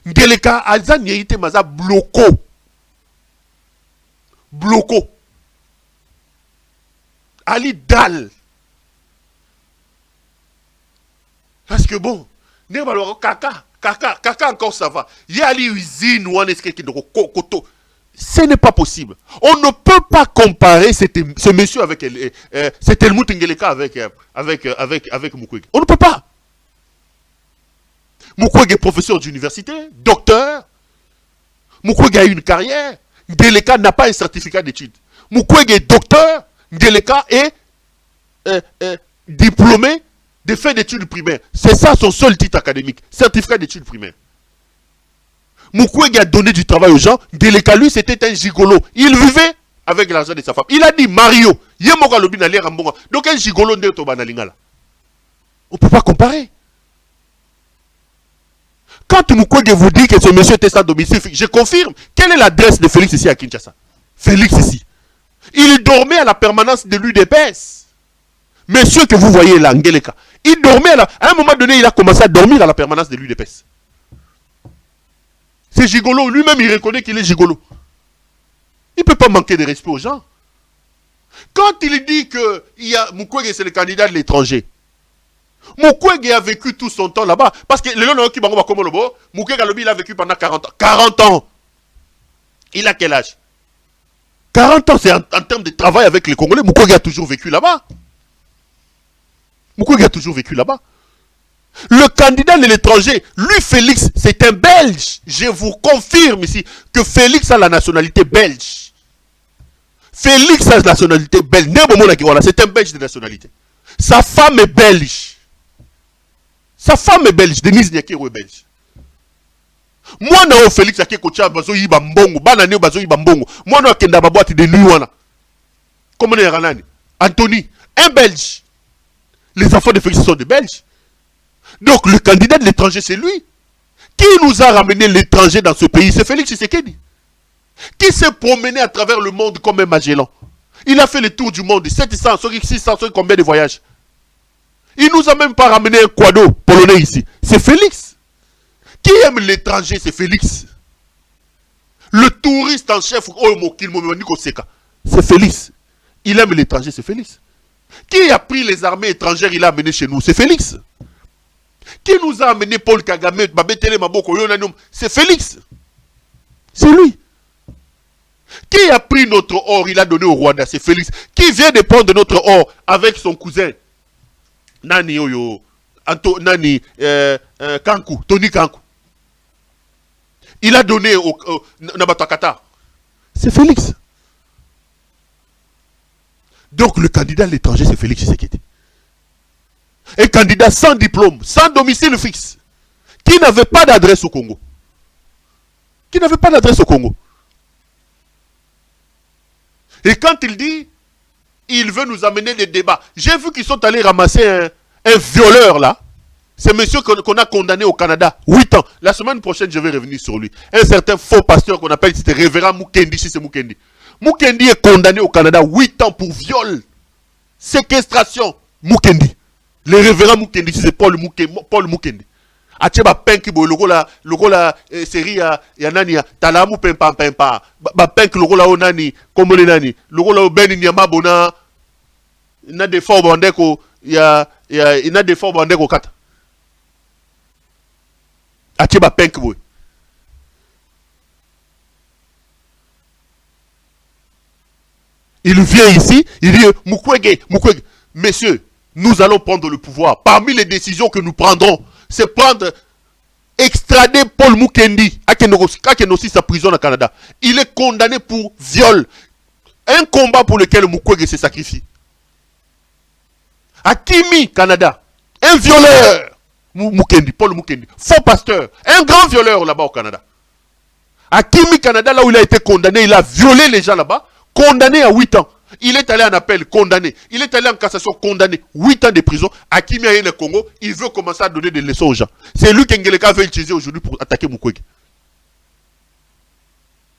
[SPEAKER 2] Ngeleka Aza Niei te maza bloco. Ali Dal. Parce que bon, Kaka encore ça va. Il y a l'usine ou koto. Ce n'est pas possible. On ne peut pas comparer ce monsieur avec cet Helmut Ngeleka avec Mukwege. On ne peut pas. Mukwege est professeur d'université, docteur. Mukwege a une carrière. Ngeleka n'a pas un certificat d'études. Mukwege est docteur. Ngeleka est diplômé de fin d'études primaires. C'est ça son seul titre académique. Certificat d'études primaires. Mukwege a donné du travail aux gens. Ngeleka, lui, c'était un gigolo. Il vivait avec l'argent de sa femme. Il a dit Mario. Donc un gigolo n'est pas banalingala. On ne peut pas comparer. Quand Mukwege vous dit que ce monsieur était sans domicile, je confirme. Quelle est l'adresse de Félix ici à Kinshasa? Félix ici. Il dormait à la permanence de l'UDPS. Monsieur que vous voyez là, Ngeleka. Il dormait à un moment donné, il a commencé à dormir à la permanence de l'UDPS. C'est gigolo. Lui-même, il reconnaît qu'il est gigolo. Il ne peut pas manquer de respect aux gens. Quand il dit que Mukwege, c'est le candidat de l'étranger, Mukwege a vécu tout son temps là-bas. Parce que le Mukwege il a vécu pendant 40 ans. 40 ans. Il a quel âge? 40 ans, c'est en termes de travail avec les Congolais. Mukwege a toujours vécu là-bas. Mukwege a toujours vécu là-bas. Le candidat de l'étranger, lui Félix, c'est un Belge. Je vous confirme ici que Félix a la nationalité belge. Félix a la nationalité belge. C'est un Belge de nationalité. Sa femme est belge. Sa femme est belge. Denise Nyakiro est belge. Moi, non, Félix a kekocha bazo yiba mbongo. Banane bazo yiba mbongo. Moi, non, kenda baboite de nuit wana. Comment on est Anthony, un Belge. Les enfants de Félix sont des Belges. Donc le candidat de l'étranger, c'est lui. Qui nous a ramené l'étranger dans ce pays? C'est Félix Tshisekedi. Qui s'est promené à travers le monde comme un Magellan. Il a fait le tour du monde, 700, 600, combien de voyages. Il nous a même pas ramené un quado polonais ici. C'est Félix. Qui aime l'étranger? C'est Félix. Le touriste en chef, c'est Félix. Il aime l'étranger, c'est Félix. Qui a pris les armées étrangères, il a amené chez nous? C'est Félix. Qui nous a amené Paul Kagame, c'est Félix. C'est lui. Qui a pris notre or, il a donné au Rwanda? C'est Félix. Qui vient de prendre notre or avec son cousin Nani Oyo, Kankou, Tony Kankou. Il a donné au Nabatakata. C'est Félix. Donc le candidat de l'étranger, c'est Félix Tshisekedi. Un candidat sans diplôme, sans domicile fixe, qui n'avait pas d'adresse au Congo. Qui n'avait pas d'adresse au Congo. Et quand il dit, il veut nous amener des débats. J'ai vu qu'ils sont allés ramasser un violeur là. C'est monsieur qu'on a condamné au Canada, 8 ans. La semaine prochaine, je vais revenir sur lui. Un certain faux pasteur qu'on appelle, c'était révérend Mukendi, si c'est Mukendi. Mukendi est condamné au Canada 8 ans pour viol, séquestration. Mukendi. Le révérend Mukendi, c'est Paul Mukendi. Acheba penki bo logo la série ya nani ya talamu pempa ba penki logo la onani comme le nani logo la beni nyama bona na de fo bandeko ya ina de fo bandeko kata. Acheba penki bo. Il vient ici, il dit Mukwege. Messieurs, nous allons prendre le pouvoir. Parmi les décisions que nous prendrons, c'est prendre extrader Paul Mukendi à Kenosi sa prison au Canada. Il est condamné pour viol. Un combat pour lequel Mukwege s'est sacrifié. À Kimi, Canada, un violeur, Mukendi, Paul Mukendi, faux pasteur, un grand violeur là-bas au Canada. À Kimi, Canada, là où il a été condamné, il a violé les gens là-bas, condamné à 8 ans. Il est allé en appel, condamné. Il est allé en cassation, condamné. 8 ans de prison. À Kimi, le Congo, il veut commencer à donner des leçons aux gens. C'est lui qu'Engeleka veut utiliser aujourd'hui pour attaquer Mukwege.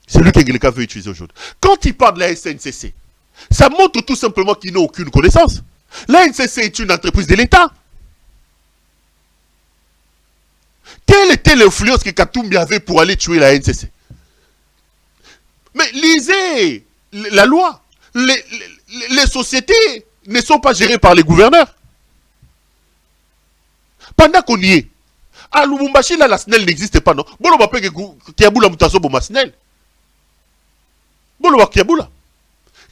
[SPEAKER 2] C'est lui qu'Engeleka veut utiliser aujourd'hui. Quand il parle de la SNCC, ça montre tout simplement qu'il n'a aucune connaissance. La SNCC est une entreprise de l'État. Quelle était l'influence que Katumbi avait pour aller tuer la SNCC? Mais lisez la loi. Les sociétés ne sont pas gérées par les gouverneurs. Pendant qu'on y est, à Lubumbashi, là, la SNEL n'existe pas, non? Bon, on va pas que Kiaboula Moutasso Boma SNEL. Bon, on va Kiaboula.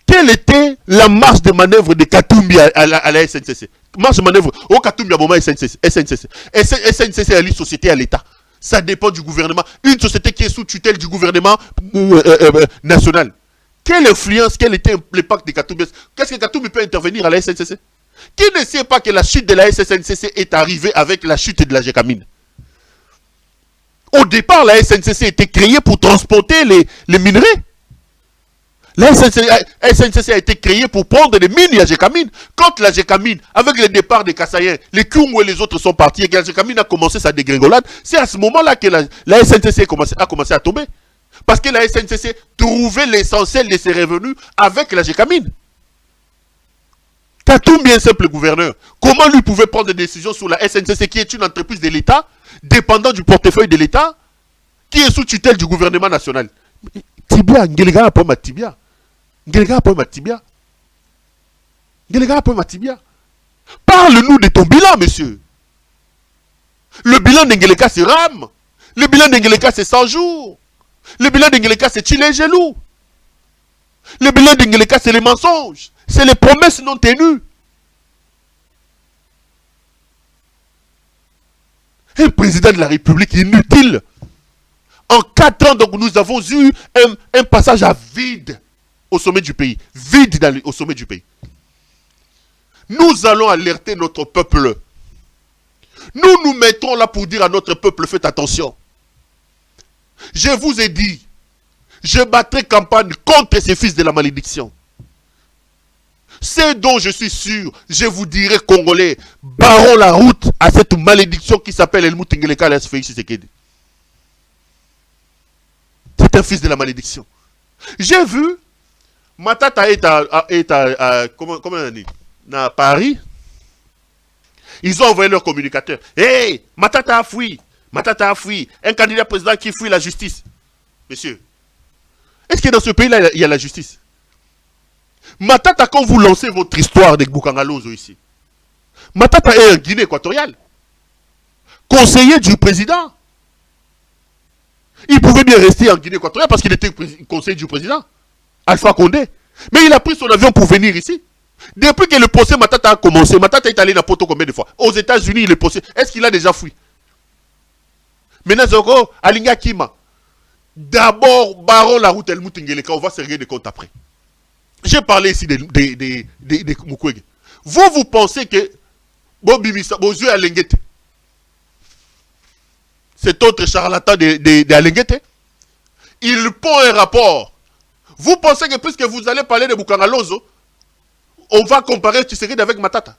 [SPEAKER 2] Quelle était la marge de manœuvre de Katumbi à la SNCC? Marge de manœuvre, au Katumbi à Boma SNCC. SNCC est une société à l'État. Ça dépend du gouvernement. Une société qui est sous tutelle du gouvernement national. Quelle influence, quel était l'impact de Katumbi? Qu'est-ce que Katumbi peut intervenir à la SNCC? Qui ne sait pas que la chute de la SNCC est arrivée avec la chute de la Gécamine? Au départ, la SNCC était créée pour transporter les minerais. La SNCC a été créée pour prendre des mines à Gécamine. Quand la Gécamine, avec le départ des Kassaïens, les Koungou et les autres sont partis et que la Gécamine a commencé sa dégringolade, c'est à ce moment-là que la SNCC a commencé à tomber. Parce que la SNCC trouvait l'essentiel de ses revenus avec la Gécamine. Katumbi, un simple gouverneur, comment lui pouvait prendre des décisions sur la SNCC qui est une entreprise de l'État, dépendant du portefeuille de l'État, qui est sous tutelle du gouvernement national? Tibia, Ngelega a pas ma tibia. Ngelega a pas ma tibia. Ngelega a pas ma tibia. Parle-nous de ton bilan, monsieur. Le bilan d'Ngeleka, c'est Ram. Le bilan d'Ngeleka, c'est 100 jours. Le bilan d'Ngeleka, c'est Chile Gelou. Le bilan d'Ngeleka, c'est les mensonges. C'est les promesses non tenues. Un président de la République inutile. En 4 ans, donc, nous avons eu un passage à vide au sommet du pays. Vide au sommet du pays. Nous allons alerter notre peuple. Nous nous mettons là pour dire à notre peuple, faites attention. Je vous ai dit, je battrai campagne contre ces fils de la malédiction. C'est dont je suis sûr, je vous dirai, Congolais, barrons la route à cette malédiction qui s'appelle Helmut Ngeleka alias Félix Tshisekedi. C'est un fils de la malédiction. J'ai vu, Matata est à comment on dit, à Paris. Ils ont envoyé leur communicateur. Hey, Matata a fui. Matata a fui. Un candidat président qui fuit la justice. Monsieur, est-ce que dans ce pays-là, il y a la justice? Matata, quand vous lancez votre histoire de Bukangalozo ici, Matata est en Guinée équatoriale. Conseiller du président. Il pouvait bien rester en Guinée équatoriale parce qu'il était conseiller du président. Alpha Condé. Mais il a pris son avion pour venir ici. Depuis que le procès Matata a commencé, Matata est allé dans Poto combien de fois? Aux États-Unis, il est procès. Est-ce qu'il a déjà fui? Maintenant, Zoko, Alinga Kima. D'abord, barrons la route Helmut Ngeleka, on va se régler des comptes après. J'ai parlé ici de Mukwege. Vous pensez que Bobi Misa, vos yeux à Lenguete, cet autre charlatan de Lenguete, il pond un rapport. Vous pensez que puisque vous allez parler de Bukangalozo, on va comparer Tshisekedi avec Matata?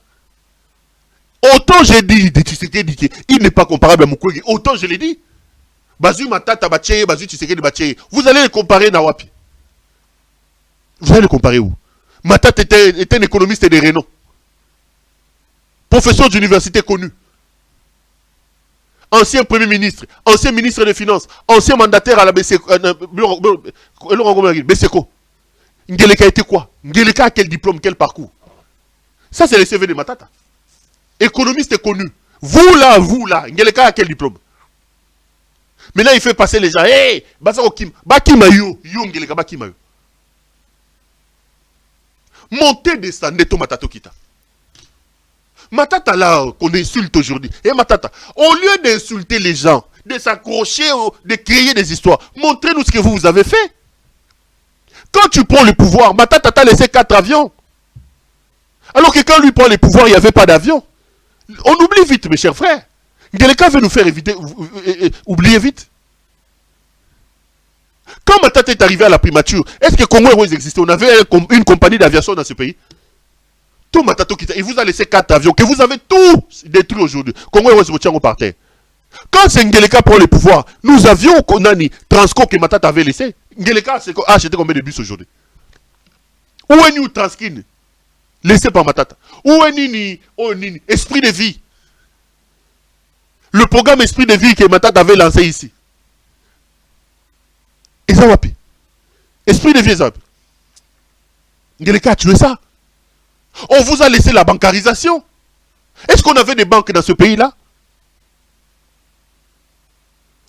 [SPEAKER 2] Autant j'ai dit de Tshisekedi qu'il n'est pas comparable à Mukwege, autant je l'ai dit. Bazu Matata Bache, Bazu Tshisekedi Bache. Vous allez les comparer Nawapi. Vous allez les comparer où? Matata était un économiste de renom. Professeur d'université connu. Ancien premier ministre, ancien ministre des Finances, ancien mandataire à la BCECO. Ngeleka était quoi? Ngeleka a quel diplôme, quel parcours? Ça, c'est le CV de Matata. Économiste connu. Vous là, Ngeleka a quel diplôme? Maintenant, il fait passer les gens. Hey, Bakimayo, Ngeleka, Bakimayo. Montez, descendez, ton Matata Kita. Matata là, qu'on insulte aujourd'hui. Et Matata, au lieu d'insulter les gens, de s'accrocher, de créer des histoires. Montrez-nous ce que vous avez fait. Quand tu prends le pouvoir, Matata t'a laissé 4 avions. Alors que quand lui prend le pouvoir, il n'y avait pas d'avion. On oublie vite, mes chers frères. Quelqu'un veut nous faire oublier vite. Quand Matata est arrivé à la primature, est-ce que Congo Airways existait? On avait une compagnie d'aviation dans ce pays. Tout Matata il vous a laissé 4 avions, que vous avez tout détruit aujourd'hui. Congo Airways vous tient au parterre. Quand c'est Ngeleka prend le pouvoir, nous avions Konani, Transco que Matata avait laissé. Ngeleka a acheté combien de bus aujourd'hui? Où est New Transkin? Laissé par Matata. Où est Nini? Oh Nini, esprit de vie. Le programme Esprit de vie que Matata avait lancé ici. Ezawapi. Esprit de vie Ezawapi. Ngeleka a tué ça. On vous a laissé la bancarisation. Est-ce qu'on avait des banques dans ce pays-là?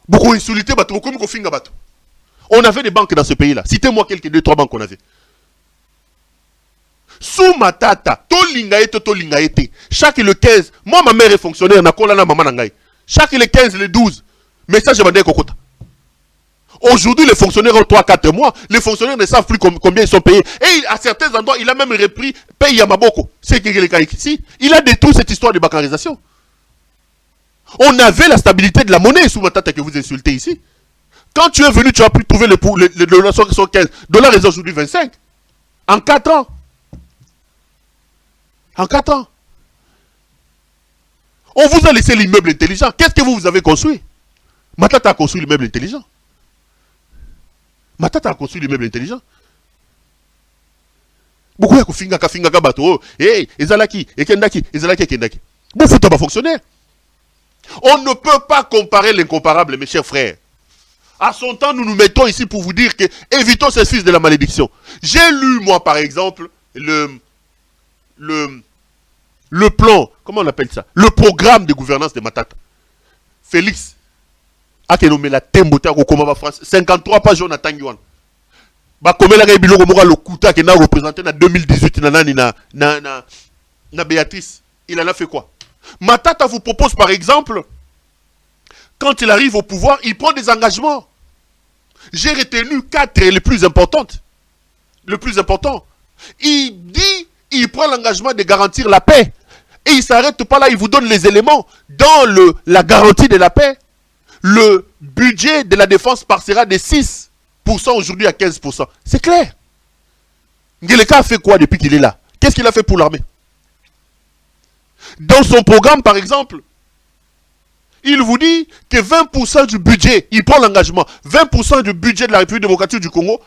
[SPEAKER 2] Beaucoup insulté, on avait des banques dans ce pays-là. Citez-moi quelques 2-3 banques qu'on avait. Sous Matata, chaque le 15, moi ma mère est fonctionnaire, chaque le 15, le 12, message de Bandé Kokota. Aujourd'hui, les fonctionnaires ont 3-4 mois. Les fonctionnaires ne savent plus combien ils sont payés. Et à certains endroits, il a même repris paye Yamaboko. C'est que ici, il a détruit cette histoire de bancarisation. On avait la stabilité de la monnaie sous Matata que vous insultez ici. Quand tu es venu, tu as pu trouver le dollar 115. Dollar est aujourd'hui 25. En 4 ans. En 4 ans. On vous a laissé l'immeuble intelligent. Qu'est-ce que vous avez construit? Matata a construit l'immeuble intelligent. Matata a construit l'immeuble intelligent. Beaucoup de finga bateau. Hey, ezalaki, ekendaki, ezalaki, ekendaki. Bon, faut pas fonctionnaire. On ne peut pas comparer l'incomparable, mes chers frères. À son temps, nous nous mettons ici pour vous dire que évitons ces fils de la malédiction. J'ai lu, moi, par exemple, le plan, comment on appelle ça? Le programme de gouvernance de Matata. Félix. A nommé la Tembota au Komaba France. 53 pages on a Tanguan. Ba komela ga biloko moko le kuta qui n'a représenté en 2018 na Béatrice. Il en a fait quoi? Matata vous propose par exemple, quand il arrive au pouvoir, il prend des engagements. J'ai retenu 4 les plus importantes. Le plus important. Il dit, il prend l'engagement de garantir la paix. Et il ne s'arrête pas là, il vous donne les éléments. Dans la garantie de la paix, le budget de la défense passera de 6% aujourd'hui à 15%. C'est clair. Ngeleka a fait quoi depuis qu'il est là? Qu'est-ce qu'il a fait pour l'armée? Dans son programme, par exemple, il vous dit que 20% du budget, il prend l'engagement, 20% du budget de la République démocratique du Congo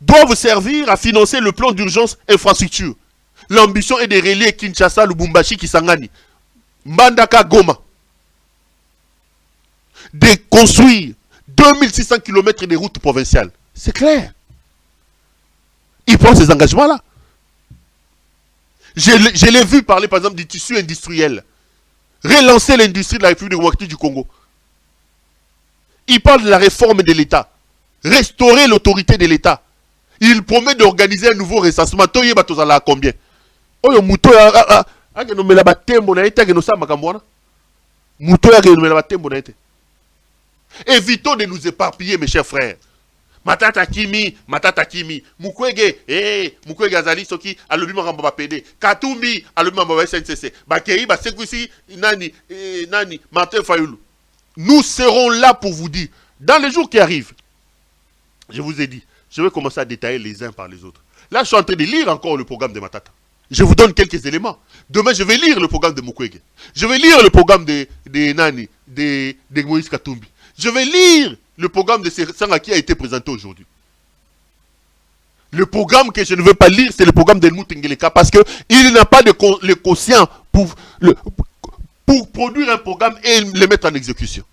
[SPEAKER 2] doivent servir à financer le plan d'urgence infrastructure. L'ambition est de relier Kinshasa, Lubumbashi, Kisangani, Mbandaka, Goma. De construire 2600 km de routes provinciales. C'est clair. Il prend ces engagements-là. Je l'ai vu parler, par exemple, du tissu industriel. Relancer l'industrie de la République démocratique du Congo. Il parle de la réforme de l'État. Restaurer l'autorité de l'État. Il promet d'organiser un nouveau recensement. Toye batozala à combien? Oyo muto ya nomela batembo na ete no sa makambo. Muto ya nomela batembo na ete. Évitons de nous éparpiller, mes chers frères. Matata Kimi, Mukwege, Mukwege Azali Soki, alobi mamba PD, Katumbi, alobi mamba SNCC, Bakei, Basekusi, Nani, Martin Fayoulou. Nous serons là pour vous dire, dans les jours qui arrivent, je vous ai dit, je vais commencer à détailler les uns par les autres. Là, je suis en train de lire encore le programme de Matata. Je vous donne quelques éléments. Demain, je vais lire le programme de Mukwege. Je vais lire le programme de Nani, de Moïse Katumbi. Je vais lire le programme de Sanga qui a été présenté aujourd'hui. Le programme que je ne veux pas lire, c'est le programme d'Helmut Ngeleka parce qu'il n'a pas le quotient pour produire un programme et le mettre en exécution.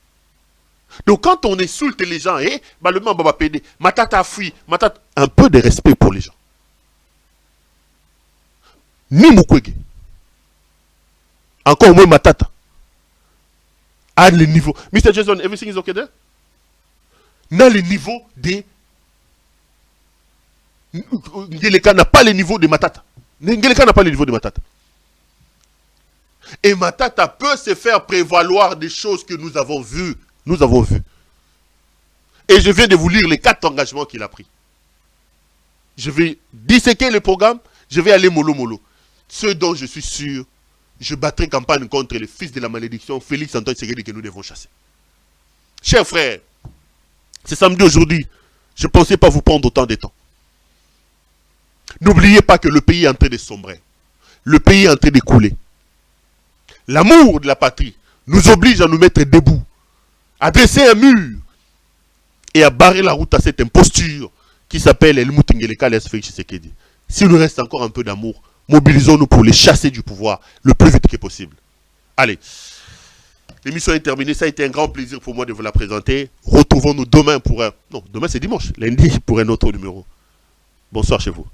[SPEAKER 2] Donc quand on insulte les gens, le membre va péder, Matata fuit, Matata, un peu de respect pour les gens. Ni Mukwege. Encore moins Matata. À le niveau. Mr. Jason, everything is okay there? Dans le niveau de... Ngeleka n'a pas le niveau de Matata. Ngeleka n'a pas le niveau de Matata. Et Matata peut se faire prévaloir des choses que nous avons vues Nous avons vu. Et je viens de vous lire les 4 engagements qu'il a pris. Je vais disséquer le programme, je vais aller mollo mollo. Ce dont je suis sûr, je battrai campagne contre le fils de la malédiction, Félix Antoine Tshisekedi, que nous devons chasser. Chers frères, c'est samedi aujourd'hui, je ne pensais pas vous prendre autant de temps. N'oubliez pas que le pays est en train de sombrer. Le pays est en train de couler. L'amour de la patrie nous oblige à nous mettre debout, à dresser un mur et à barrer la route à cette imposture qui s'appelle Helmut Ngeleka alias Félix Tshisekedi. S'il nous reste encore un peu d'amour, mobilisons-nous pour les chasser du pouvoir le plus vite que possible. Allez, l'émission est terminée. Ça a été un grand plaisir pour moi de vous la présenter. Retrouvons-nous demain pour un... Non, demain c'est dimanche. Lundi pour un autre numéro. Bonsoir chez vous.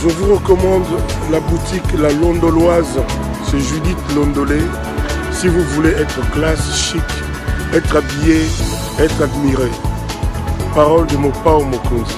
[SPEAKER 1] Je vous recommande la boutique La Londoloise, c'est Judith Londolé. Si vous voulez être classe, chic, être habillé, être admiré. Parole de Mopao Mokonzi.